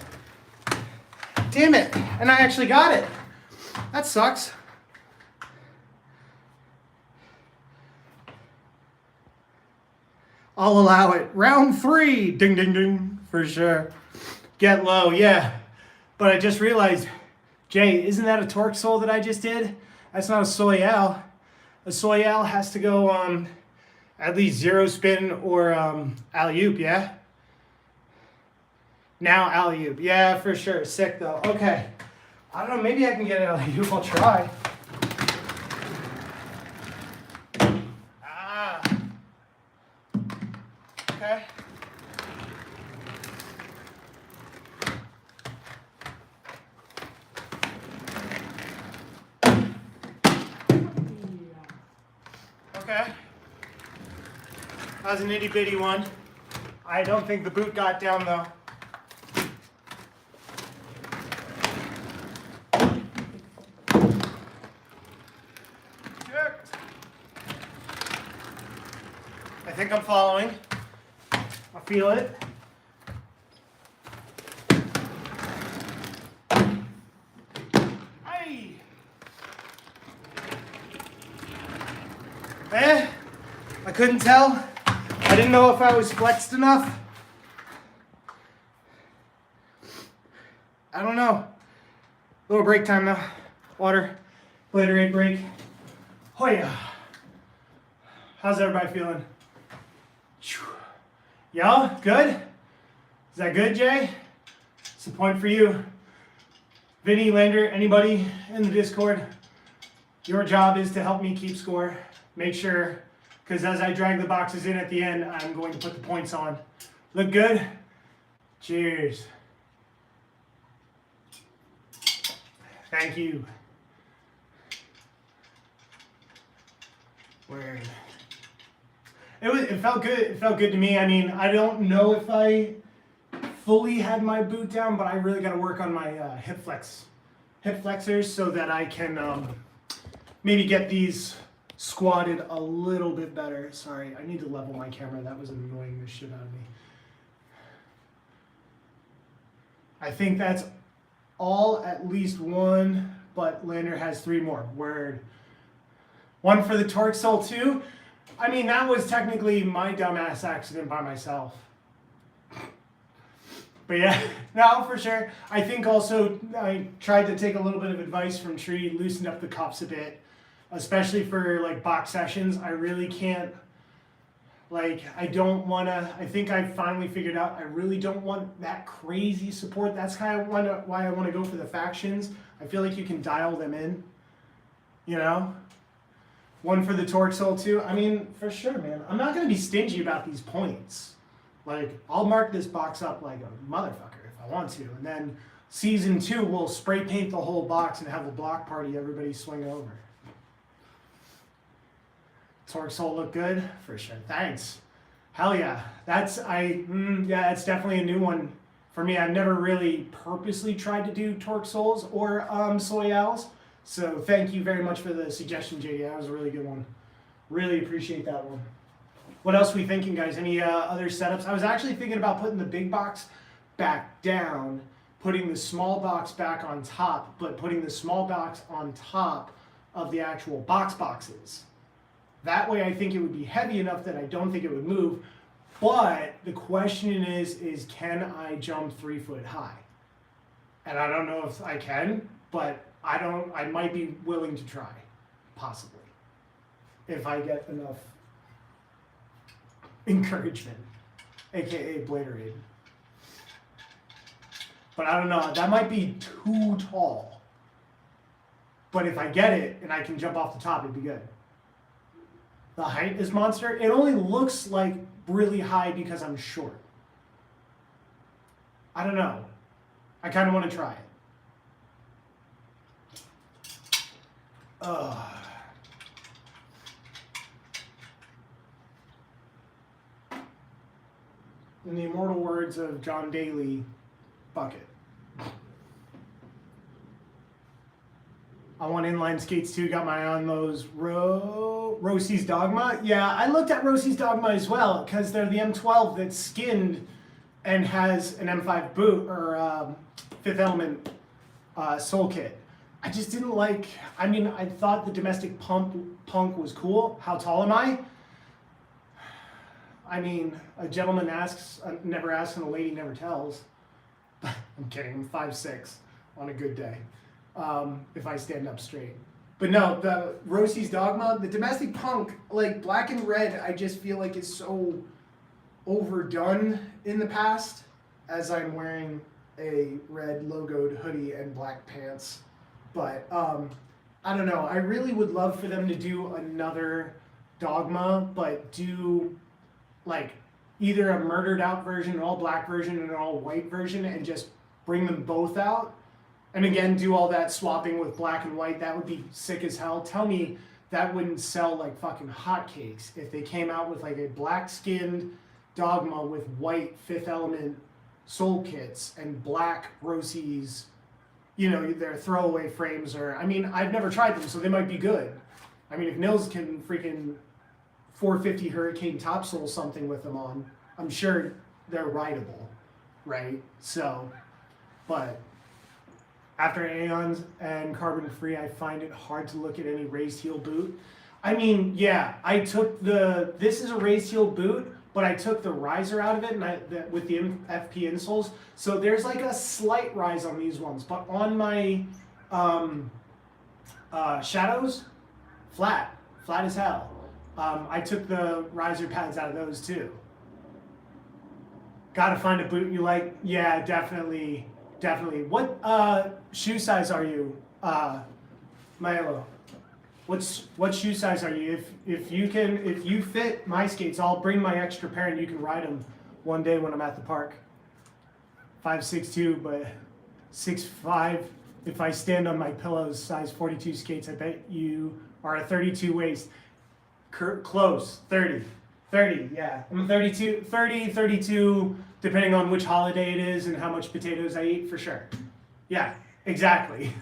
Damn it, and I actually got it. That sucks. I'll allow it. Round 3, ding ding ding, for sure. Get low, yeah. But I just realized, Jay, isn't that a torque sole that I just did? That's not a Soyal. A Soyal has to go at least 0 spin or alley-oop, yeah? Now alley-oop. Yeah, for sure. Sick though. Okay. I don't know. Maybe I can get an alley-oop. I'll try. Ah. Okay. Okay. That was an itty bitty one. I don't think the boot got down though. I think I'm following. I feel it. Aye. I couldn't tell. I didn't know if I was flexed enough. I don't know. Little break time now. Water. Bladerade break. Oh yeah. How's everybody feeling? Yeah, good? Is that good, Jay? It's a point for you. Vinny, Lander, anybody in the Discord, your job is to help me keep score. Make sure, because as I drag the boxes in at the end, I'm going to put the points on. Look good? Cheers. Thank you. Word. It felt good. It felt good to me. I mean, I don't know if I fully had my boot down, but I really got to work on my hip flexors so that I can maybe get these squatted a little bit better. Sorry, I need to level my camera. That was annoying the shit out of me. I think that's all, at least one, but Lander has 3 more. Word. One for the torque sole too. I mean, that was technically my dumbass accident by myself. But yeah, no, for sure. I think also I tried to take a little bit of advice from Tree, loosened up the cuffs a bit, especially for like box sessions. I really can't, like, I don't want to, I think I finally figured out I really don't want that crazy support. That's kind of why I want to go for the factions. I feel like you can dial them in, you know? One for the torque sole too. I mean, for sure, man. I'm not going to be stingy about these points. Like, I'll mark this box up like a motherfucker if I want to. And then season 2, we'll spray paint the whole box and have a block party, everybody swing over. Torque sole look good? For sure. Thanks. Hell yeah. That's definitely a new one for me. I've never really purposely tried to do torque soles or Soyals. So thank you very much for the suggestion, JD. That was a really good one. Really appreciate that one. What else are we thinking, guys? Any other setups? I was actually thinking about putting the big box back down, putting the small box back on top, but putting the small box on top of the actual boxes. That way I think it would be heavy enough that I don't think it would move. But the question is can I jump 3 foot high? And I don't know if I can, but I might be willing to try, possibly, if I get enough encouragement, aka Bladerade. But I don't know, that might be too tall. But if I get it and I can jump off the top, it'd be good. The height is monster. It only looks like really high because I'm short. I don't know. I kind of want to try it. In the immortal words of John Daly, bucket. I want inline skates too. Got my eye on those Rossi's Dogma. Yeah, I looked at Rossi's Dogma as well because they're the M12 that's skinned and has an M5 boot or Fifth Element sole kit. I just didn't like, I mean, I thought the domestic punk was cool. How tall am I? I mean, a gentleman never asks and a lady never tells. I'm kidding, I'm 5'6" on a good day, if I stand up straight. But no, the Rossi's Dogma, the domestic punk, like black and red, I just feel like it's so overdone in the past, as I'm wearing a red logoed hoodie and black pants. But I don't know, I really would love for them to do another Dogma, but do like either a murdered out version, an all black version, and an all white version, and just bring them both out. And again, do all that swapping with black and white. That would be sick as hell. Tell me that wouldn't sell like fucking hotcakes if they came out with like a black skinned Dogma with white Fifth Element sole kits and black Rossi's, you know, their throwaway frames. Or, I mean, I've never tried them, so they might be good. I mean, if Nils can freaking 450 Hurricane topsole something with them on, I'm sure they're rideable, right? So, but after Aeons and Carbon Free, I find it hard to look at any raised heel boot. I mean, yeah, I took this is a raised heel boot, but I took the riser out of it and with the FP insoles. So there's like a slight rise on these ones, but on my shadows, flat as hell. I took the riser pads out of those too. Gotta find a boot you like. Yeah, definitely. What shoe size are you, Milo? What shoe size are you? If you fit my skates, I'll bring my extra pair and you can ride them one day when I'm at the park. 5'6" but 6'5". If I stand on my pillows, size 42 skates, I bet you are a 32 waist. Close, 30. 30, yeah. I'm 32, 30, 32, depending on which holiday it is and how much potatoes I eat, for sure. Yeah, exactly.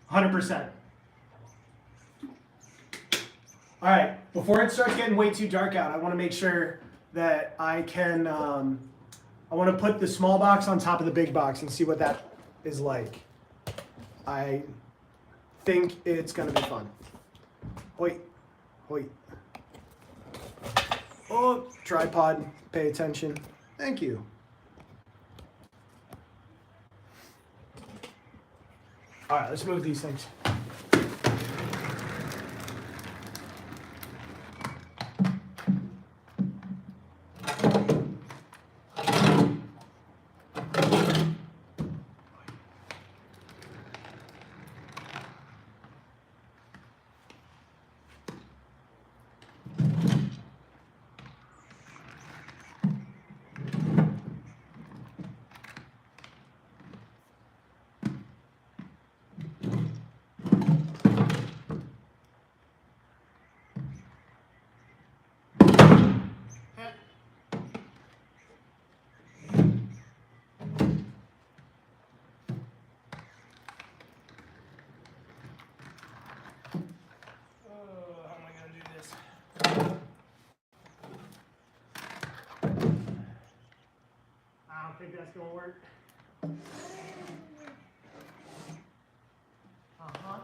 100%. All right, before it starts getting way too dark out, I want to make sure that I can, I want to put the small box on top of the big box and see what that is like. I think it's going to be fun. Wait, wait. Oh, tripod, pay attention. Thank you. All right, let's move these things. I don't think that's gonna work. Uh-huh.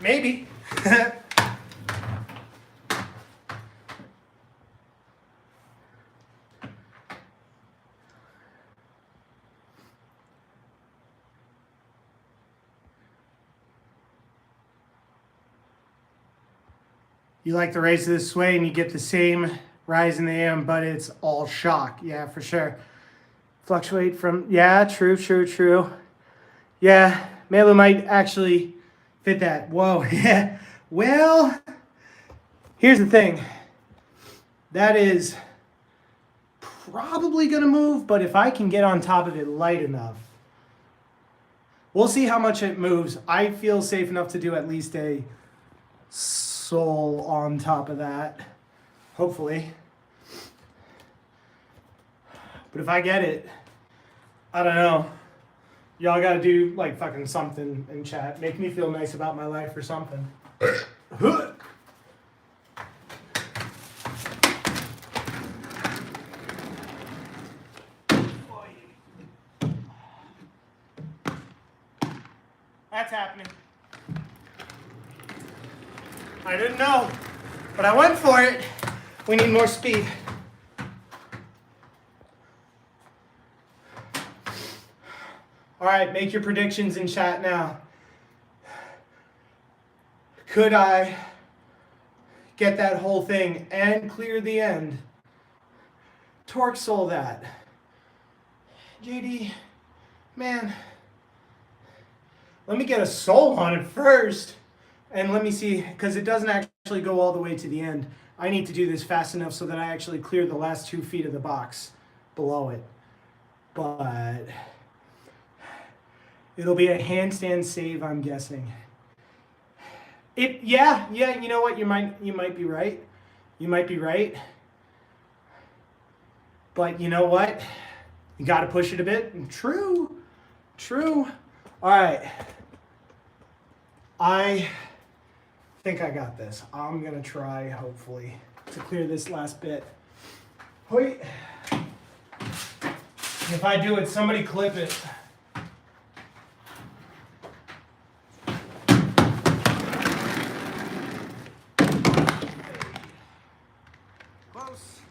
Maybe. You like the raise of this way and you get the same rise in the AM, but it's all shock. Yeah, for sure. Fluctuate from, yeah, true. Yeah, Melu might actually fit that. Whoa, yeah. Well, here's the thing. That is probably gonna move, but if I can get on top of it light enough, we'll see how much it moves. I feel safe enough to do at least a sole on top of that, hopefully. But if I get it, I don't know. Y'all gotta do like fucking something in chat. Make me feel nice about my life or something. That's happening. I didn't know, but I went for it. We need more speed. All right, make your predictions in chat now. Could I get that whole thing and clear the end torque sole that. JD, man, let me get a sole on it first. And let me see, because it doesn't actually go all the way to the end. I need to do this fast enough so that I actually clear the last 2 feet of the box below it. But it'll be a handstand save, I'm guessing. Yeah, you know what? You might be right. You might be right. But you know what? You got to push it a bit. True. All right. I think I got this. I'm going to try, hopefully, to clear this last bit. Wait. If I do it, somebody clip it. Close.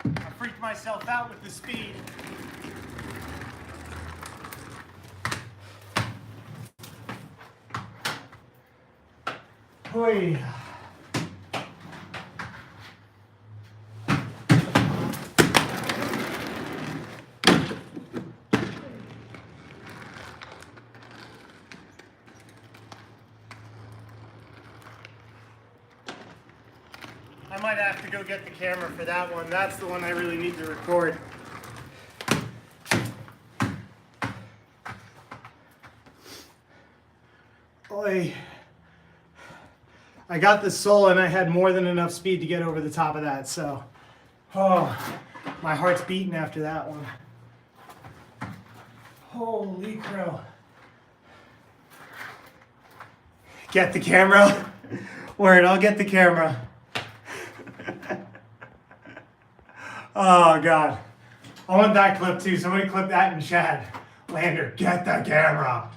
I freaked myself out with the speed. Oy. I might have to go get the camera for that one. That's the one I really need to record. Oy. I got the sole and I had more than enough speed to get over the top of that, so my heart's beating after that one. Holy crow. Get the camera? Word, I'll get the camera. Oh God. I want that clip too. Somebody clip that in chat. Lander, get the camera.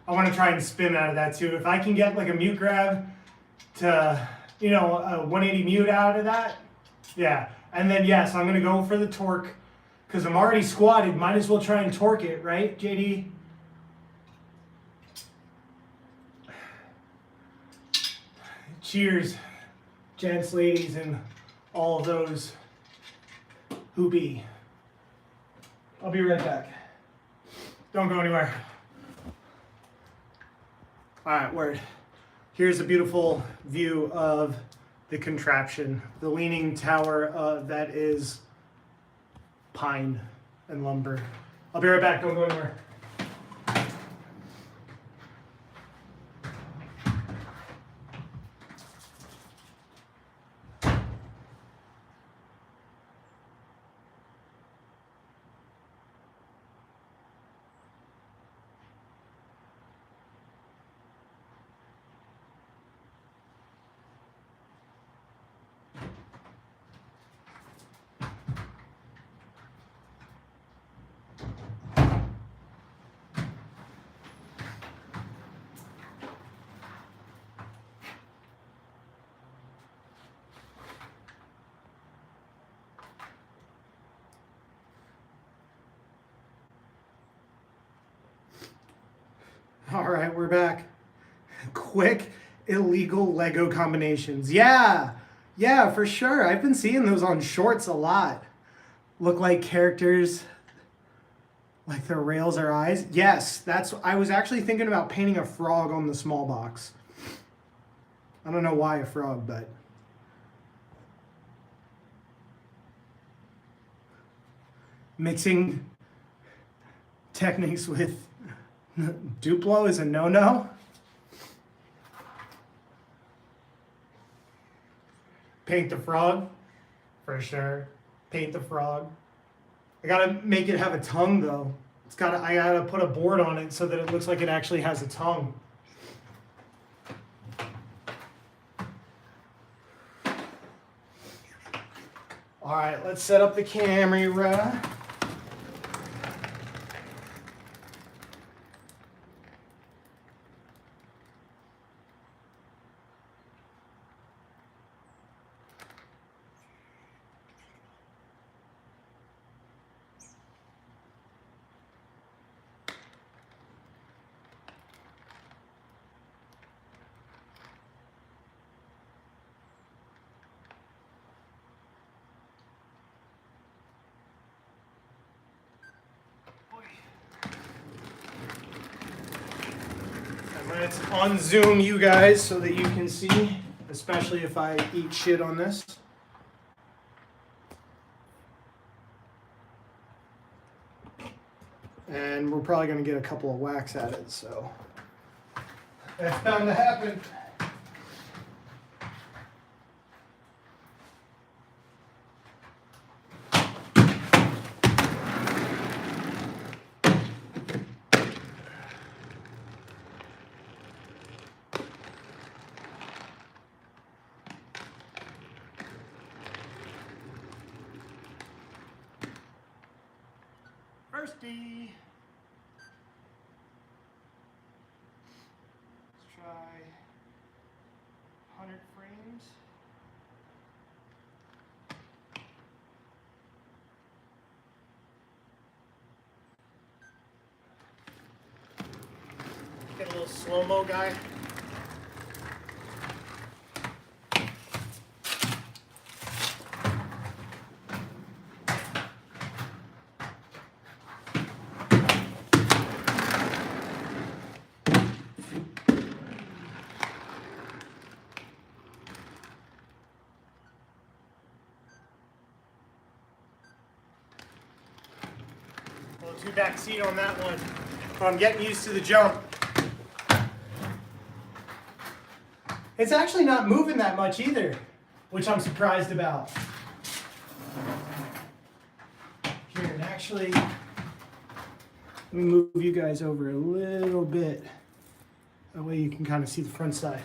I want to try and spin out of that too. If I can get like a mute grab to, a 180 mute out of that, yeah. And then yes, I'm going to go for the torque because I'm already squatted. Might as well try and torque it, right, JD? Cheers, gents, ladies, and all of those who be. I'll be right back. Don't go anywhere. All right, word. Here's a beautiful view of the contraption, the leaning tower that is pine and lumber. I'll be right back. Don't go anywhere. All right, we're back. Quick, illegal Lego combinations. Yeah, for sure. I've been seeing those on shorts a lot. Look like characters, like their rails are eyes. Yes, I was actually thinking about painting a frog on the small box. I don't know why a frog, but. Mixing techniques with Duplo is a no-no. Paint the frog, for sure. Paint the frog. I gotta make it have a tongue though. I gotta put a board on it so that it looks like it actually has a tongue. All right, let's set up the camera. Let's unzoom you guys so that you can see, especially if I eat shit on this. And we're probably going to get a couple of whacks at it, so that's bound to happen. Firsty. Let's try 100 frames. Get a little slow-mo guy. A little too back seat on that one, but I'm getting used to the jump. It's actually not moving that much either, which I'm surprised about. Here, and actually, let me move you guys over a little bit. That way you can kind of see the front side.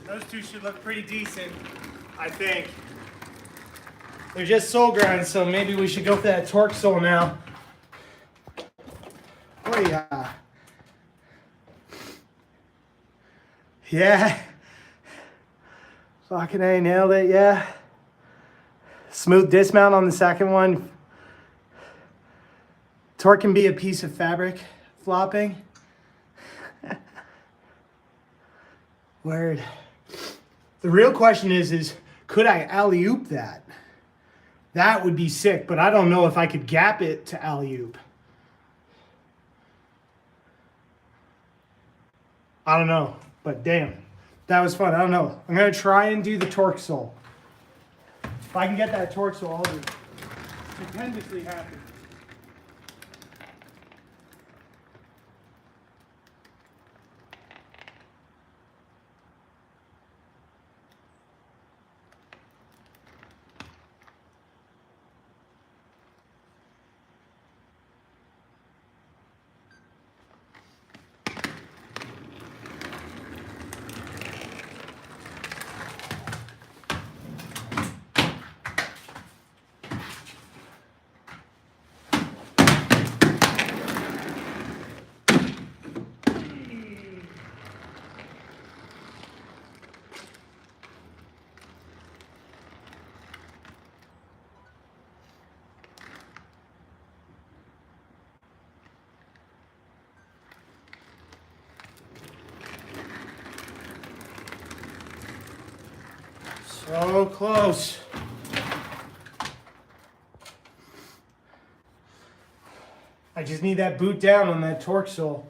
Those two should look pretty decent, I think. They're just sole grinds, so maybe we should go for that torque sole now. Oh yeah. Yeah. Fucking A, nailed it, yeah. Smooth dismount on the second one. Torque can be a piece of fabric flopping. Word. The real question is could I alley-oop that? That would be sick, but I don't know if I could gap it to alley-oop. I don't know, but damn, that was fun. I don't know. I'm gonna try and do the torque sole. If I can get that torque sole, I'll be stupendously happy. So close. I just need that boot down on that torque sole.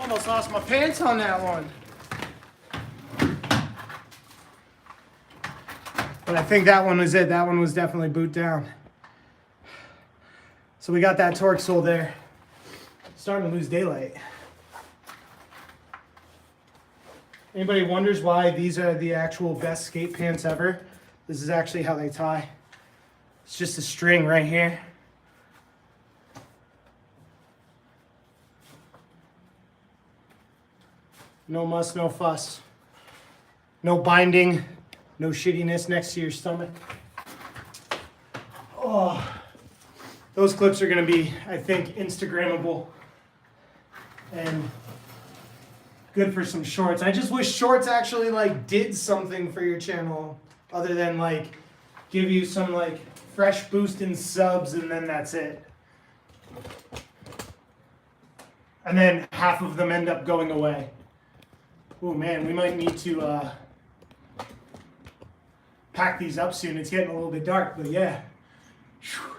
Almost lost my pants on that one. But I think that one was it. That one was definitely boot down. So we got that torque sole there. Starting to lose daylight. Anybody wonders why these are the actual best skate pants ever? This is actually how they tie. It's just a string right here. No muss, no fuss. No binding, no shittiness next to your stomach. Oh, those clips are gonna be, I think, Instagrammable and good for some shorts. I just wish shorts actually like did something for your channel other than like give you some like fresh boost in subs and then that's it. And then half of them end up going away. Oh man, we might need to pack these up soon. It's getting a little bit dark, but yeah. Whew.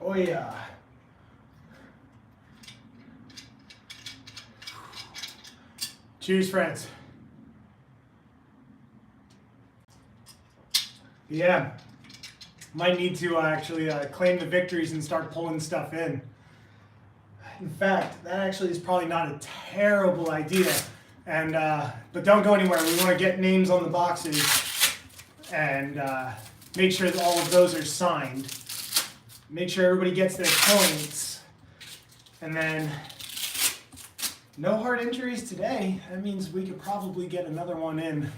Oh yeah. Cheers, friends. Yeah, might need to actually claim the victories and start pulling stuff in. In fact, that actually is probably not a terrible idea. And but don't go anywhere. We want to get names on the boxes and make sure that all of those are signed. Make sure everybody gets their points. And then no hard injuries today. That means we could probably get another one in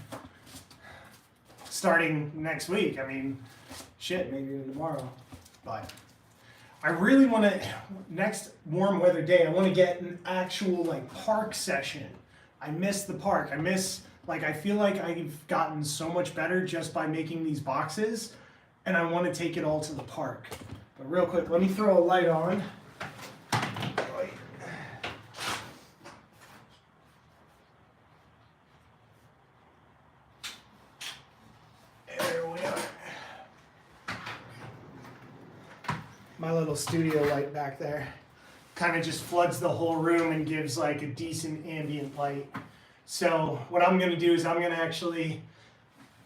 starting next week. I mean, shit, maybe tomorrow. But I really want to, next warm weather day, I want to get an actual like park session. I miss the park. I feel like I've gotten so much better just by making these boxes, and I want to take it all to the park. But real quick, let me throw a light on. My little studio light back there kind of just floods the whole room and gives like a decent ambient light. So what I'm going to do is I'm going to actually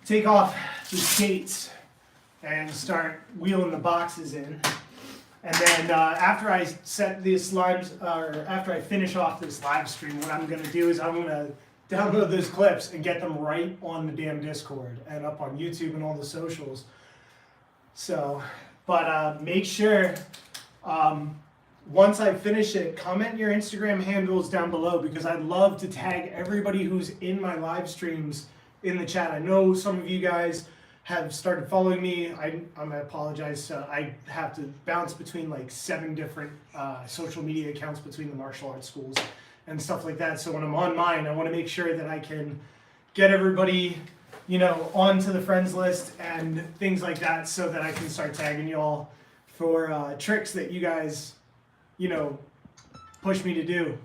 take off the skates and start wheeling the boxes in. And then after I set these slimes, or after I finish off this live stream, what I'm going to do is I'm going to download those clips and get them right on the damn Discord and up on YouTube and all the socials. So, but make sure once I finish it, comment your Instagram handles down below because I'd love to tag everybody who's in my live streams in the chat. I know some of you guys have started following me. I apologize. I have to bounce between like 7 different social media accounts between the martial arts schools and stuff like that. So when I'm on mine, I want to make sure that I can get everybody, you know, onto the friends list and things like that so that I can start tagging y'all for tricks that you guys, you know, push me to do.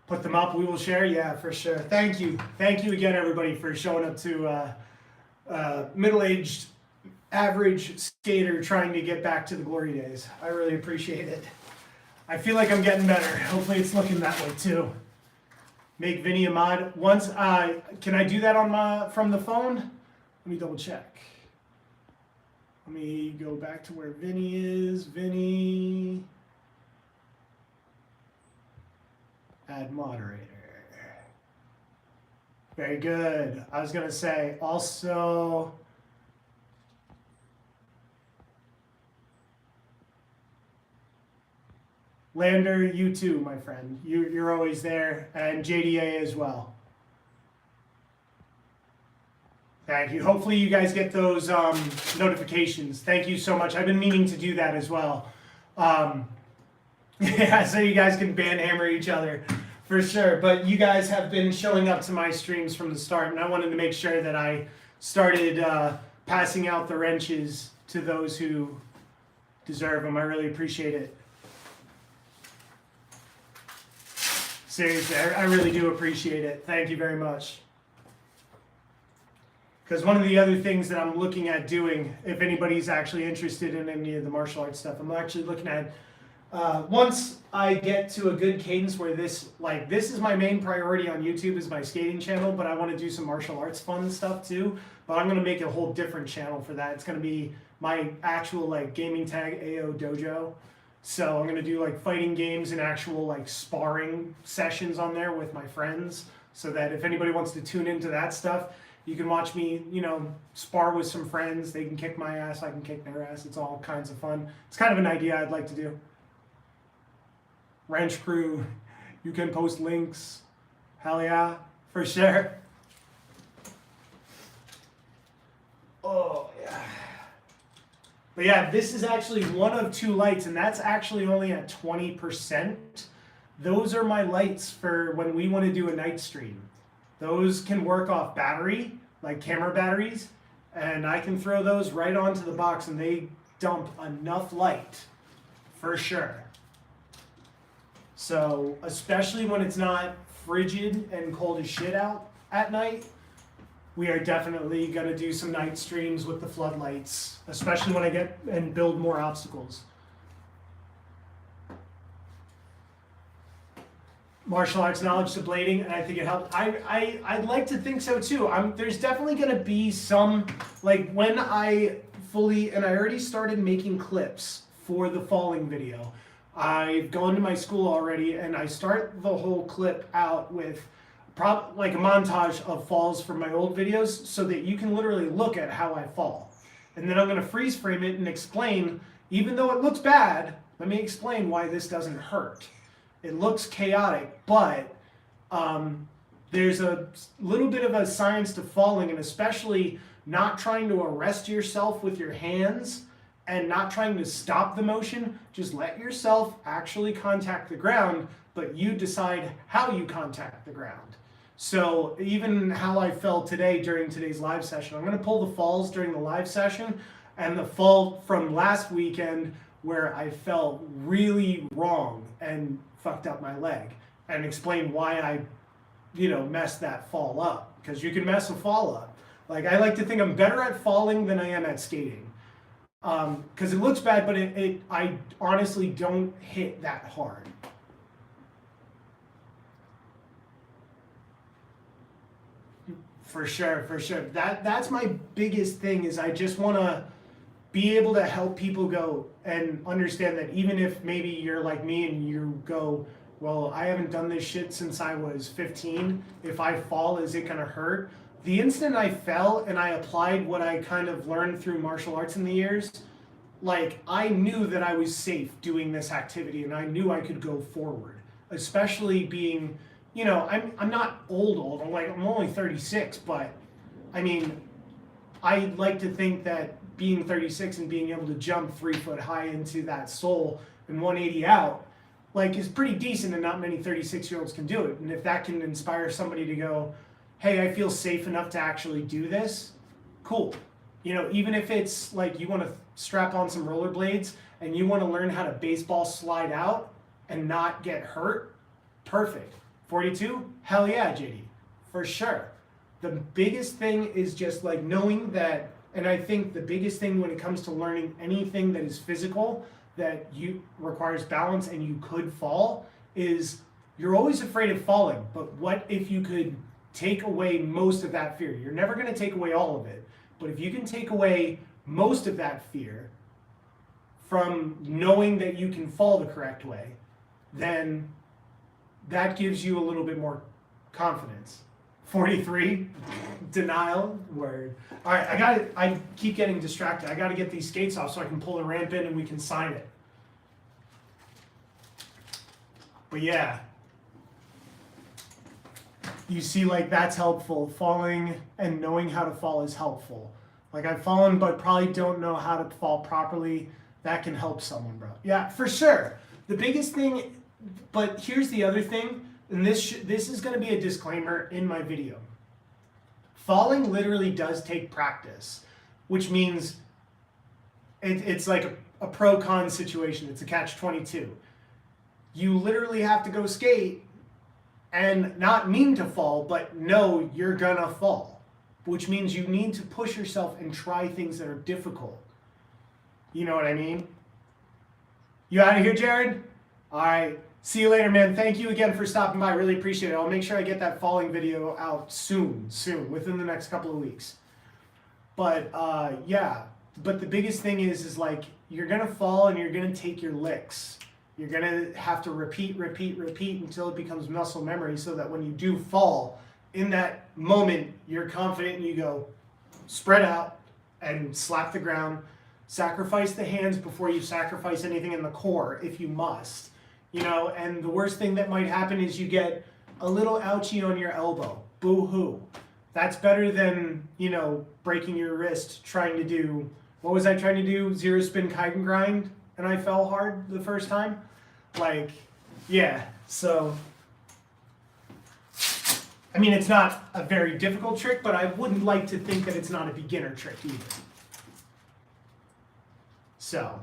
Put them up, we will share. Yeah, for sure. Thank you. Thank you again, everybody, for showing up to middle-aged, average skater trying to get back to the glory days. I really appreciate it. I feel like I'm getting better. Hopefully it's looking that way, too. Make Vinny a mod. Once, can I do that on from the phone? Let me double check. Let me go back to where Vinny is. Vinny. Add moderator. Very good. I was going to say also, Lander, you too, my friend. You're always there, and JDA as well. Thank you. Hopefully you guys get those notifications. Thank you so much. I've been meaning to do that as well. Yeah, so you guys can banhammer each other for sure. But you guys have been showing up to my streams from the start, and I wanted to make sure that I started passing out the wrenches to those who deserve them. I really appreciate it. Seriously, I really do appreciate it. Thank you very much. Because one of the other things that I'm looking at doing, if anybody's actually interested in any of the martial arts stuff, I'm actually looking at, once I get to a good cadence where this is my main priority on YouTube is my skating channel, but I want to do some martial arts fun stuff too. But I'm going to make a whole different channel for that. It's going to be my actual like gaming tag AO dojo. So I'm going to do like fighting games and actual like sparring sessions on there with my friends so that if anybody wants to tune into that stuff, you can watch me, you know, spar with some friends. They can kick my ass, I can kick their ass. It's all kinds of fun. It's kind of an idea I'd like to do. Wrench crew, You can post links. Hell yeah, for sure. Oh, yeah. But yeah, this is actually one of 2 lights, and that's actually only at 20%. Those are my lights for when we want to do a night stream. Those can work off battery, like camera batteries, and I can throw those right onto the box and they dump enough light, for sure. So, especially when it's not frigid and cold as shit out at night, we are definitely going to do some night streams with the floodlights, especially when I get and build more obstacles. Martial arts knowledge to blading, and I think it helped. I'd like to think so too. There's definitely going to be some, like when I fully, and I already started making clips for the falling video. I've gone to my school already, and I start the whole clip out with like a montage of falls from my old videos so that you can literally look at how I fall. And then I'm going to freeze frame it and explain, even though it looks bad, let me explain why this doesn't hurt. It looks chaotic, but there's a little bit of a science to falling, and especially not trying to arrest yourself with your hands and not trying to stop the motion. Just let yourself actually contact the ground, but you decide how you contact the ground. So even how I fell today during today's live session, I'm going to pull the falls during the live session and the fall from last weekend where I fell really wrong and fucked up my leg, and explain why I, messed that fall up, because you can mess a fall up. Like, I like to think I'm better at falling than I am at skating, because it looks bad, but I honestly don't hit that hard. For sure, for sure. That's my biggest thing, is I just want to be able to help people go and understand that even if maybe you're like me and you go, well, I haven't done this shit since I was 15. If I fall, is it going to hurt? The instant I fell and I applied what I kind of learned through martial arts in the years, like, I knew that I was safe doing this activity and I knew I could go forward, especially being, I'm not old. I'm only 36, but I mean, I like to think that being 36 and being able to jump 3 foot high into that sole and 180 out, like, is pretty decent, and not many 36-year-olds can do it. And if that can inspire somebody to go, hey, I feel safe enough to actually do this, cool. Even if it's like you want to strap on some rollerblades and you want to learn how to baseball slide out and not get hurt, perfect. 42? Hell yeah, JD. For sure. The biggest thing is just like knowing that, and I think the biggest thing when it comes to learning anything that is physical, that you requires balance and you could fall, is you're always afraid of falling. But what if you could take away most of that fear? You're never going to take away all of it, but if you can take away most of that fear from knowing that you can fall the correct way, then that gives you a little bit more confidence. 43, denial, word. All right, I keep getting distracted. I got to get these skates off so I can pull the ramp in and we can sign it. But yeah, you see, like, that's helpful. Falling and knowing how to fall is helpful. Like, I've fallen but probably don't know how to fall properly. That can help someone, bro. Yeah, for sure. The biggest thing, but here's the other thing, and this is going to be a disclaimer in my video. Falling literally does take practice, which means it's like a pro-con situation. It's a catch-22. You literally have to go skate and not mean to fall, but know you're gonna fall, which means you need to push yourself and try things that are difficult. You know what I mean? You out of here, Jared? All right. See you later, man. Thank you again for stopping by. Really appreciate it. I'll make sure I get that falling video out soon, within the next couple of weeks. But yeah, but the biggest thing is like, you're gonna fall and you're gonna take your licks. You're gonna have to repeat until it becomes muscle memory, so that when you do fall, in that moment, you're confident and you go, spread out and slap the ground. Sacrifice the hands before you sacrifice anything in the core, if you must. you know, and the worst thing that might happen is you get a little ouchie on your elbow. Boo-hoo. That's better than, you know, breaking your wrist trying to do, what was I trying to do? Zero spin kite and grind, and I fell hard the first time? Like, yeah, so, I mean, it's not a very difficult trick, but I wouldn't like to think that it's not a beginner trick either. So,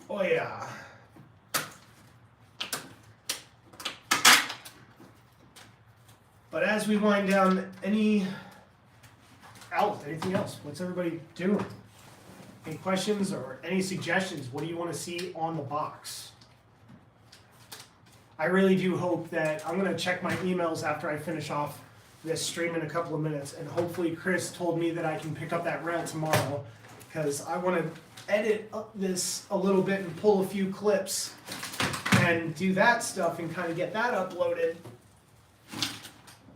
oh yeah. But as we wind down, anything else? What's everybody doing? Any questions or any suggestions? What do you want to see on the box? I really do hope that I'm going to check my emails after I finish off this stream in a couple of minutes, and hopefully Chris told me that I can pick up that rail tomorrow, because I want to edit up this a little bit and pull a few clips and do that stuff and kind of get that uploaded.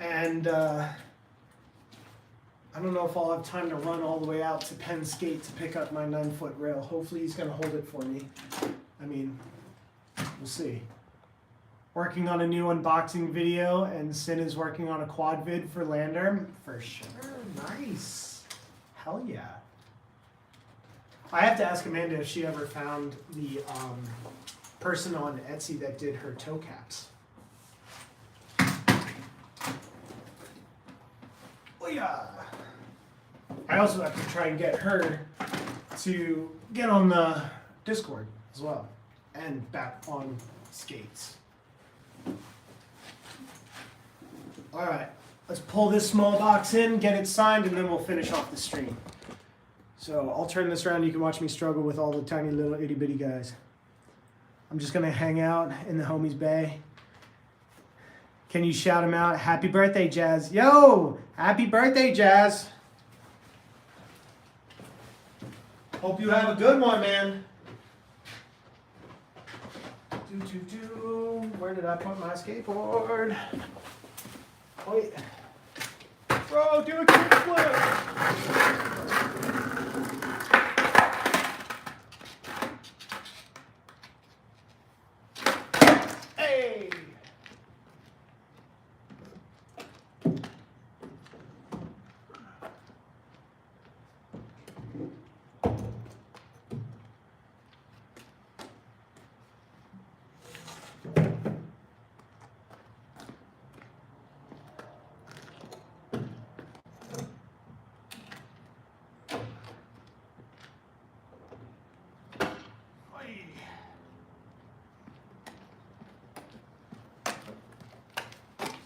And I don't know if I'll have time to run all the way out to Penn Skate to pick up my 9-foot rail. Hopefully he's going to hold it for me. I mean, we'll see. Working on a new unboxing video, and Sin is working on a quad vid for Lander. For sure. Nice. Hell yeah. I have to ask Amanda if she ever found the person on Etsy that did her toe caps. Oh yeah. I also have to try and get her to get on the Discord as well, and back on skates. All right, let's pull this small box in, get it signed, and then we'll finish off the stream. So I'll turn this around. You can watch me struggle with all the tiny little itty bitty guys. I'm just gonna hang out in the homies bay. Can you shout him out? Happy birthday, Jazz. Yo, happy birthday, Jazz. Hope you have a good one, man. Where did I put my skateboard? Wait. Bro, do a kickflip. Hey.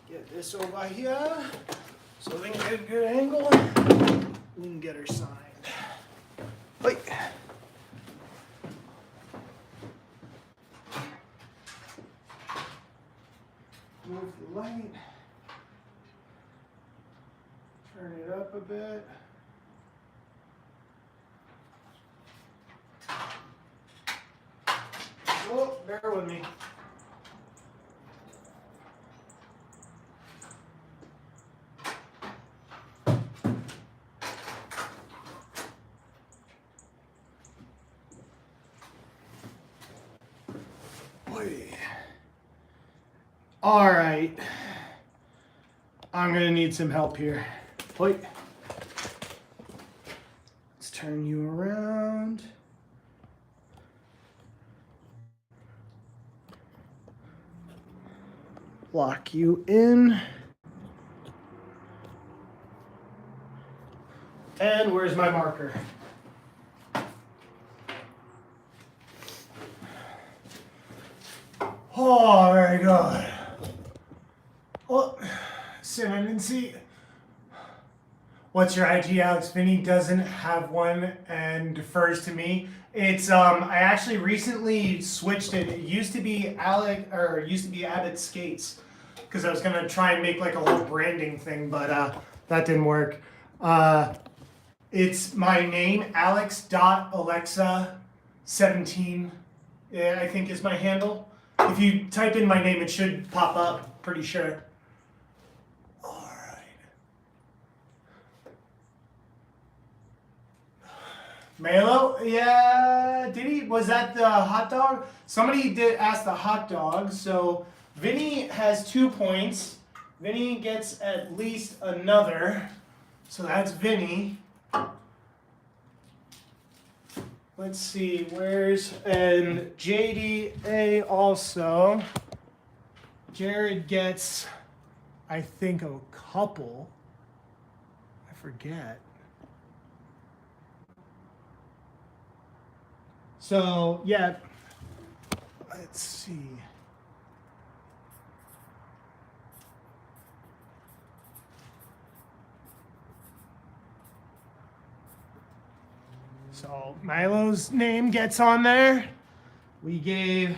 Get this over here so we can get a good angle. We can get her signed. Wait. Move the light. Turn it up a bit. Oh, bear with me. All right, I'm gonna need some help here. Wait, let's turn you around. Lock you in. And where's my marker? Oh, very good. Well, Sim, I didn't see. What's your IG, Alex? Vinny doesn't have one and defers to me. It's I actually recently switched it. It used to be Abbott Skates, because I was gonna try and make like a whole branding thing, but that didn't work. It's my name, alex.alexa17, I think is my handle. If you type in my name, it should pop up, pretty sure. All right. Melo? Yeah, did he? Was that the hot dog? Somebody did ask the hot dog. So Vinny has 2 points. Vinny gets at least another. So that's Vinny. Let's see, and JDA also. Jared gets, I think, a couple. I forget. So, yeah, let's see. So Milo's name gets on there. We gave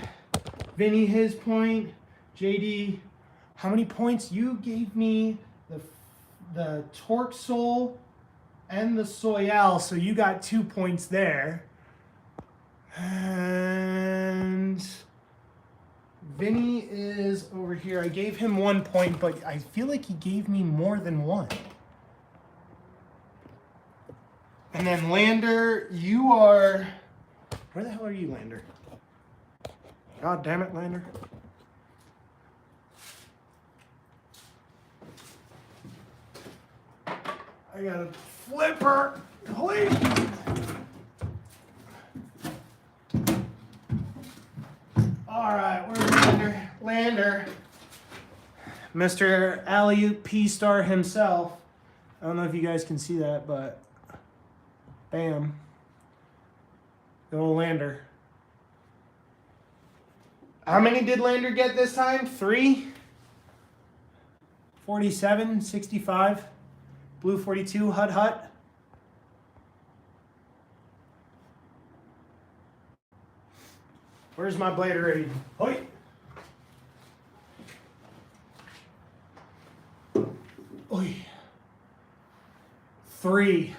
Vinny his point. JD, how many points? You gave me the Torque Soul and the Soyal, so you got 2 points there. And Vinny is over here. I gave him 1 point, but I feel like he gave me more than one. And then Lander, you are... Where the hell are you, Lander? God damn it, Lander. I got a flipper. Please. All right, where's Lander? Lander. Mr. Alley-oop P-Star himself. I don't know if you guys can see that, but bam. The old Lander. How many did Lander get this time? 3? 47, 65. Blue 42, Hut Hut. Where's my Bladerade? Hoi! Oi. 3.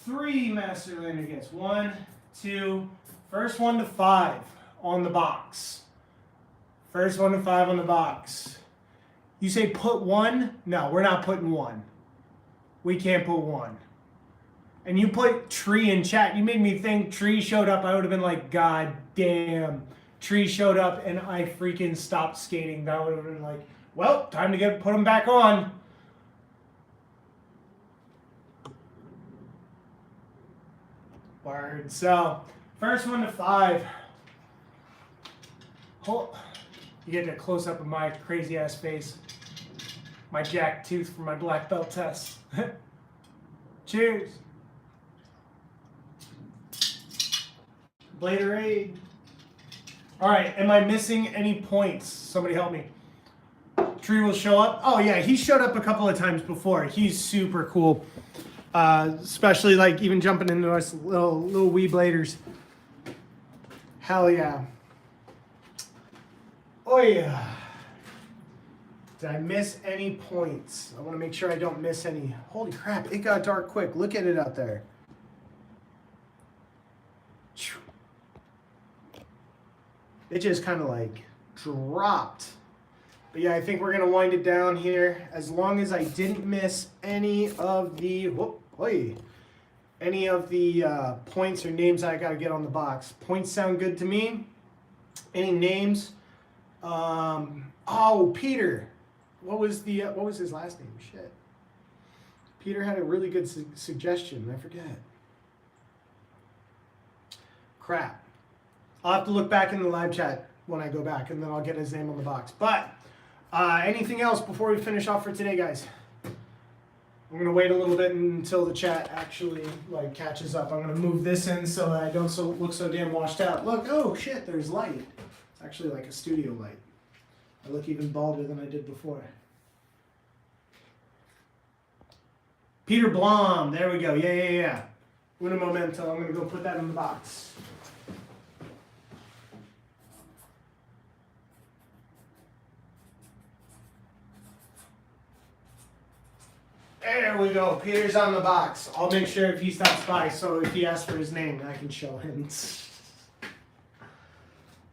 3 Master Lander gets. 1, 2, first 1 to 5 on the box. First 1 to 5 on the box. You say put 1? No, we're not putting 1. We can't put 1. And you put Tree in chat. You made me think Tree showed up. I would have been like, God damn. Tree showed up and I freaking stopped skating. That would have been like, well, time to put him back on. Word. So, first 1 to 5. Oh, you get a close up of my crazy ass face. My jack tooth for my black belt test. Cheers. Bladerade. All right, am I missing any points? Somebody help me. Tree will show up. Oh yeah, he showed up a couple of times before. He's super cool. Especially like even jumping into us little wee bladers. Hell yeah. Oh yeah. Did I miss any points? I want to make sure I don't miss any. Holy crap, it got dark quick. Look at it out there. It just kind of like dropped. But yeah, I think we're going to wind it down here. As long as I didn't miss any of the, points or names I got to get on the box. Points sound good to me. Any names? Oh, Peter. What was his last name? Shit. Peter had a really good suggestion. I forget. Crap. I'll have to look back in the live chat when I go back, and then I'll get his name on the box. But anything else before we finish off for today, guys? I'm gonna wait a little bit until the chat actually like catches up. I'm gonna move this in so that I don't look so damn washed out. Look, oh shit, there's light. It's actually like a studio light. I look even balder than I did before. Peter Blom, there we go. Yeah. Uno momento. I'm gonna go put that in the box. There we go. Peter's on the box. I'll make sure if he stops by, so if he asks for his name, I can show him.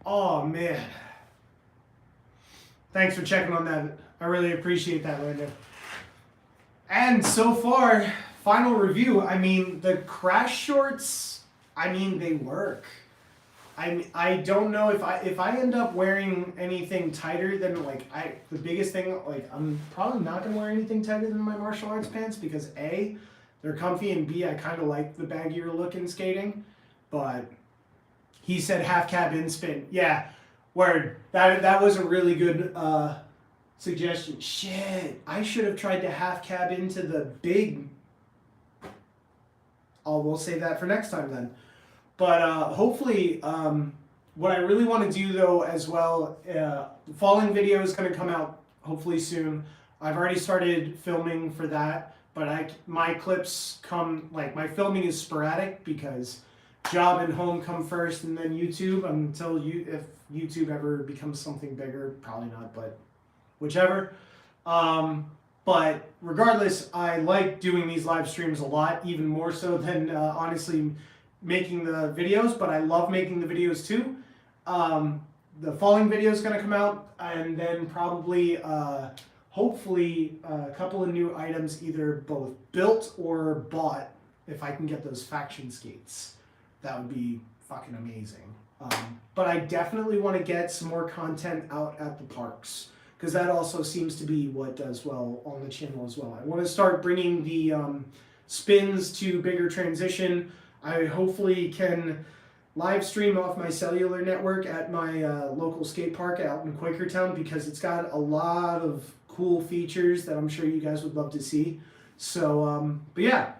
Oh, man. Thanks for checking on that. I really appreciate that, Linda. And so far, final review, I mean, the crash shorts, I mean, they work. I don't know if I end up wearing anything tighter than like the biggest thing, like I'm probably not gonna wear anything tighter than my martial arts pants because A, they're comfy, and B, I kind of like the baggier look in skating. But he said half cab in spin. Yeah, word. That was a really good suggestion. Shit, I should have tried to half cab into the big. We'll save that for next time then. But hopefully, what I really want to do though as well, the following video is going to come out hopefully soon. I've already started filming for that, but my clips come, like my filming is sporadic because job and home come first and then YouTube until if YouTube ever becomes something bigger, probably not, but whichever. But regardless, I like doing these live streams a lot, even more so than honestly making the videos, but I love making the videos too. The following video is going to come out, and then probably, hopefully, a couple of new items, either both built or bought, if I can get those faction skates. That would be fucking amazing. But I definitely want to get some more content out at the parks, because that also seems to be what does well on the channel as well. I want to start bringing the spins to bigger transition. I hopefully can live stream off my cellular network at my local skate park out in Quakertown because it's got a lot of cool features that I'm sure you guys would love to see. So, but yeah,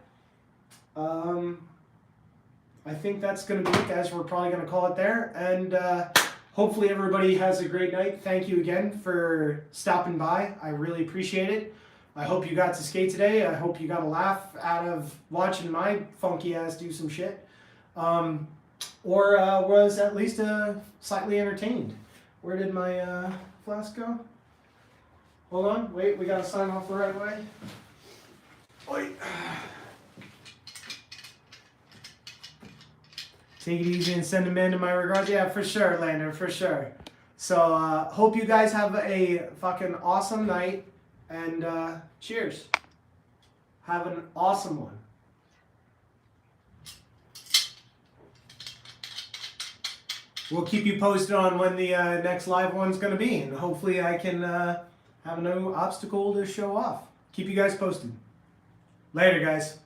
I think that's going to be it, guys. We're probably going to call it there. And hopefully everybody has a great night. Thank you again for stopping by. I really appreciate it. I hope you got to skate today. I hope you got a laugh out of watching my funky ass do some shit. Or was at least slightly entertained. Where did my flask go? Hold on. Wait, we got to sign off the right way. Wait. Take it easy and send a man to my regards. Yeah, for sure, Lander, for sure. So, hope you guys have a fucking awesome night. And cheers. Have an awesome one. We'll keep you posted on when the next live one's going to be. And hopefully I can have a new obstacle to show off. Keep you guys posted. Later, guys.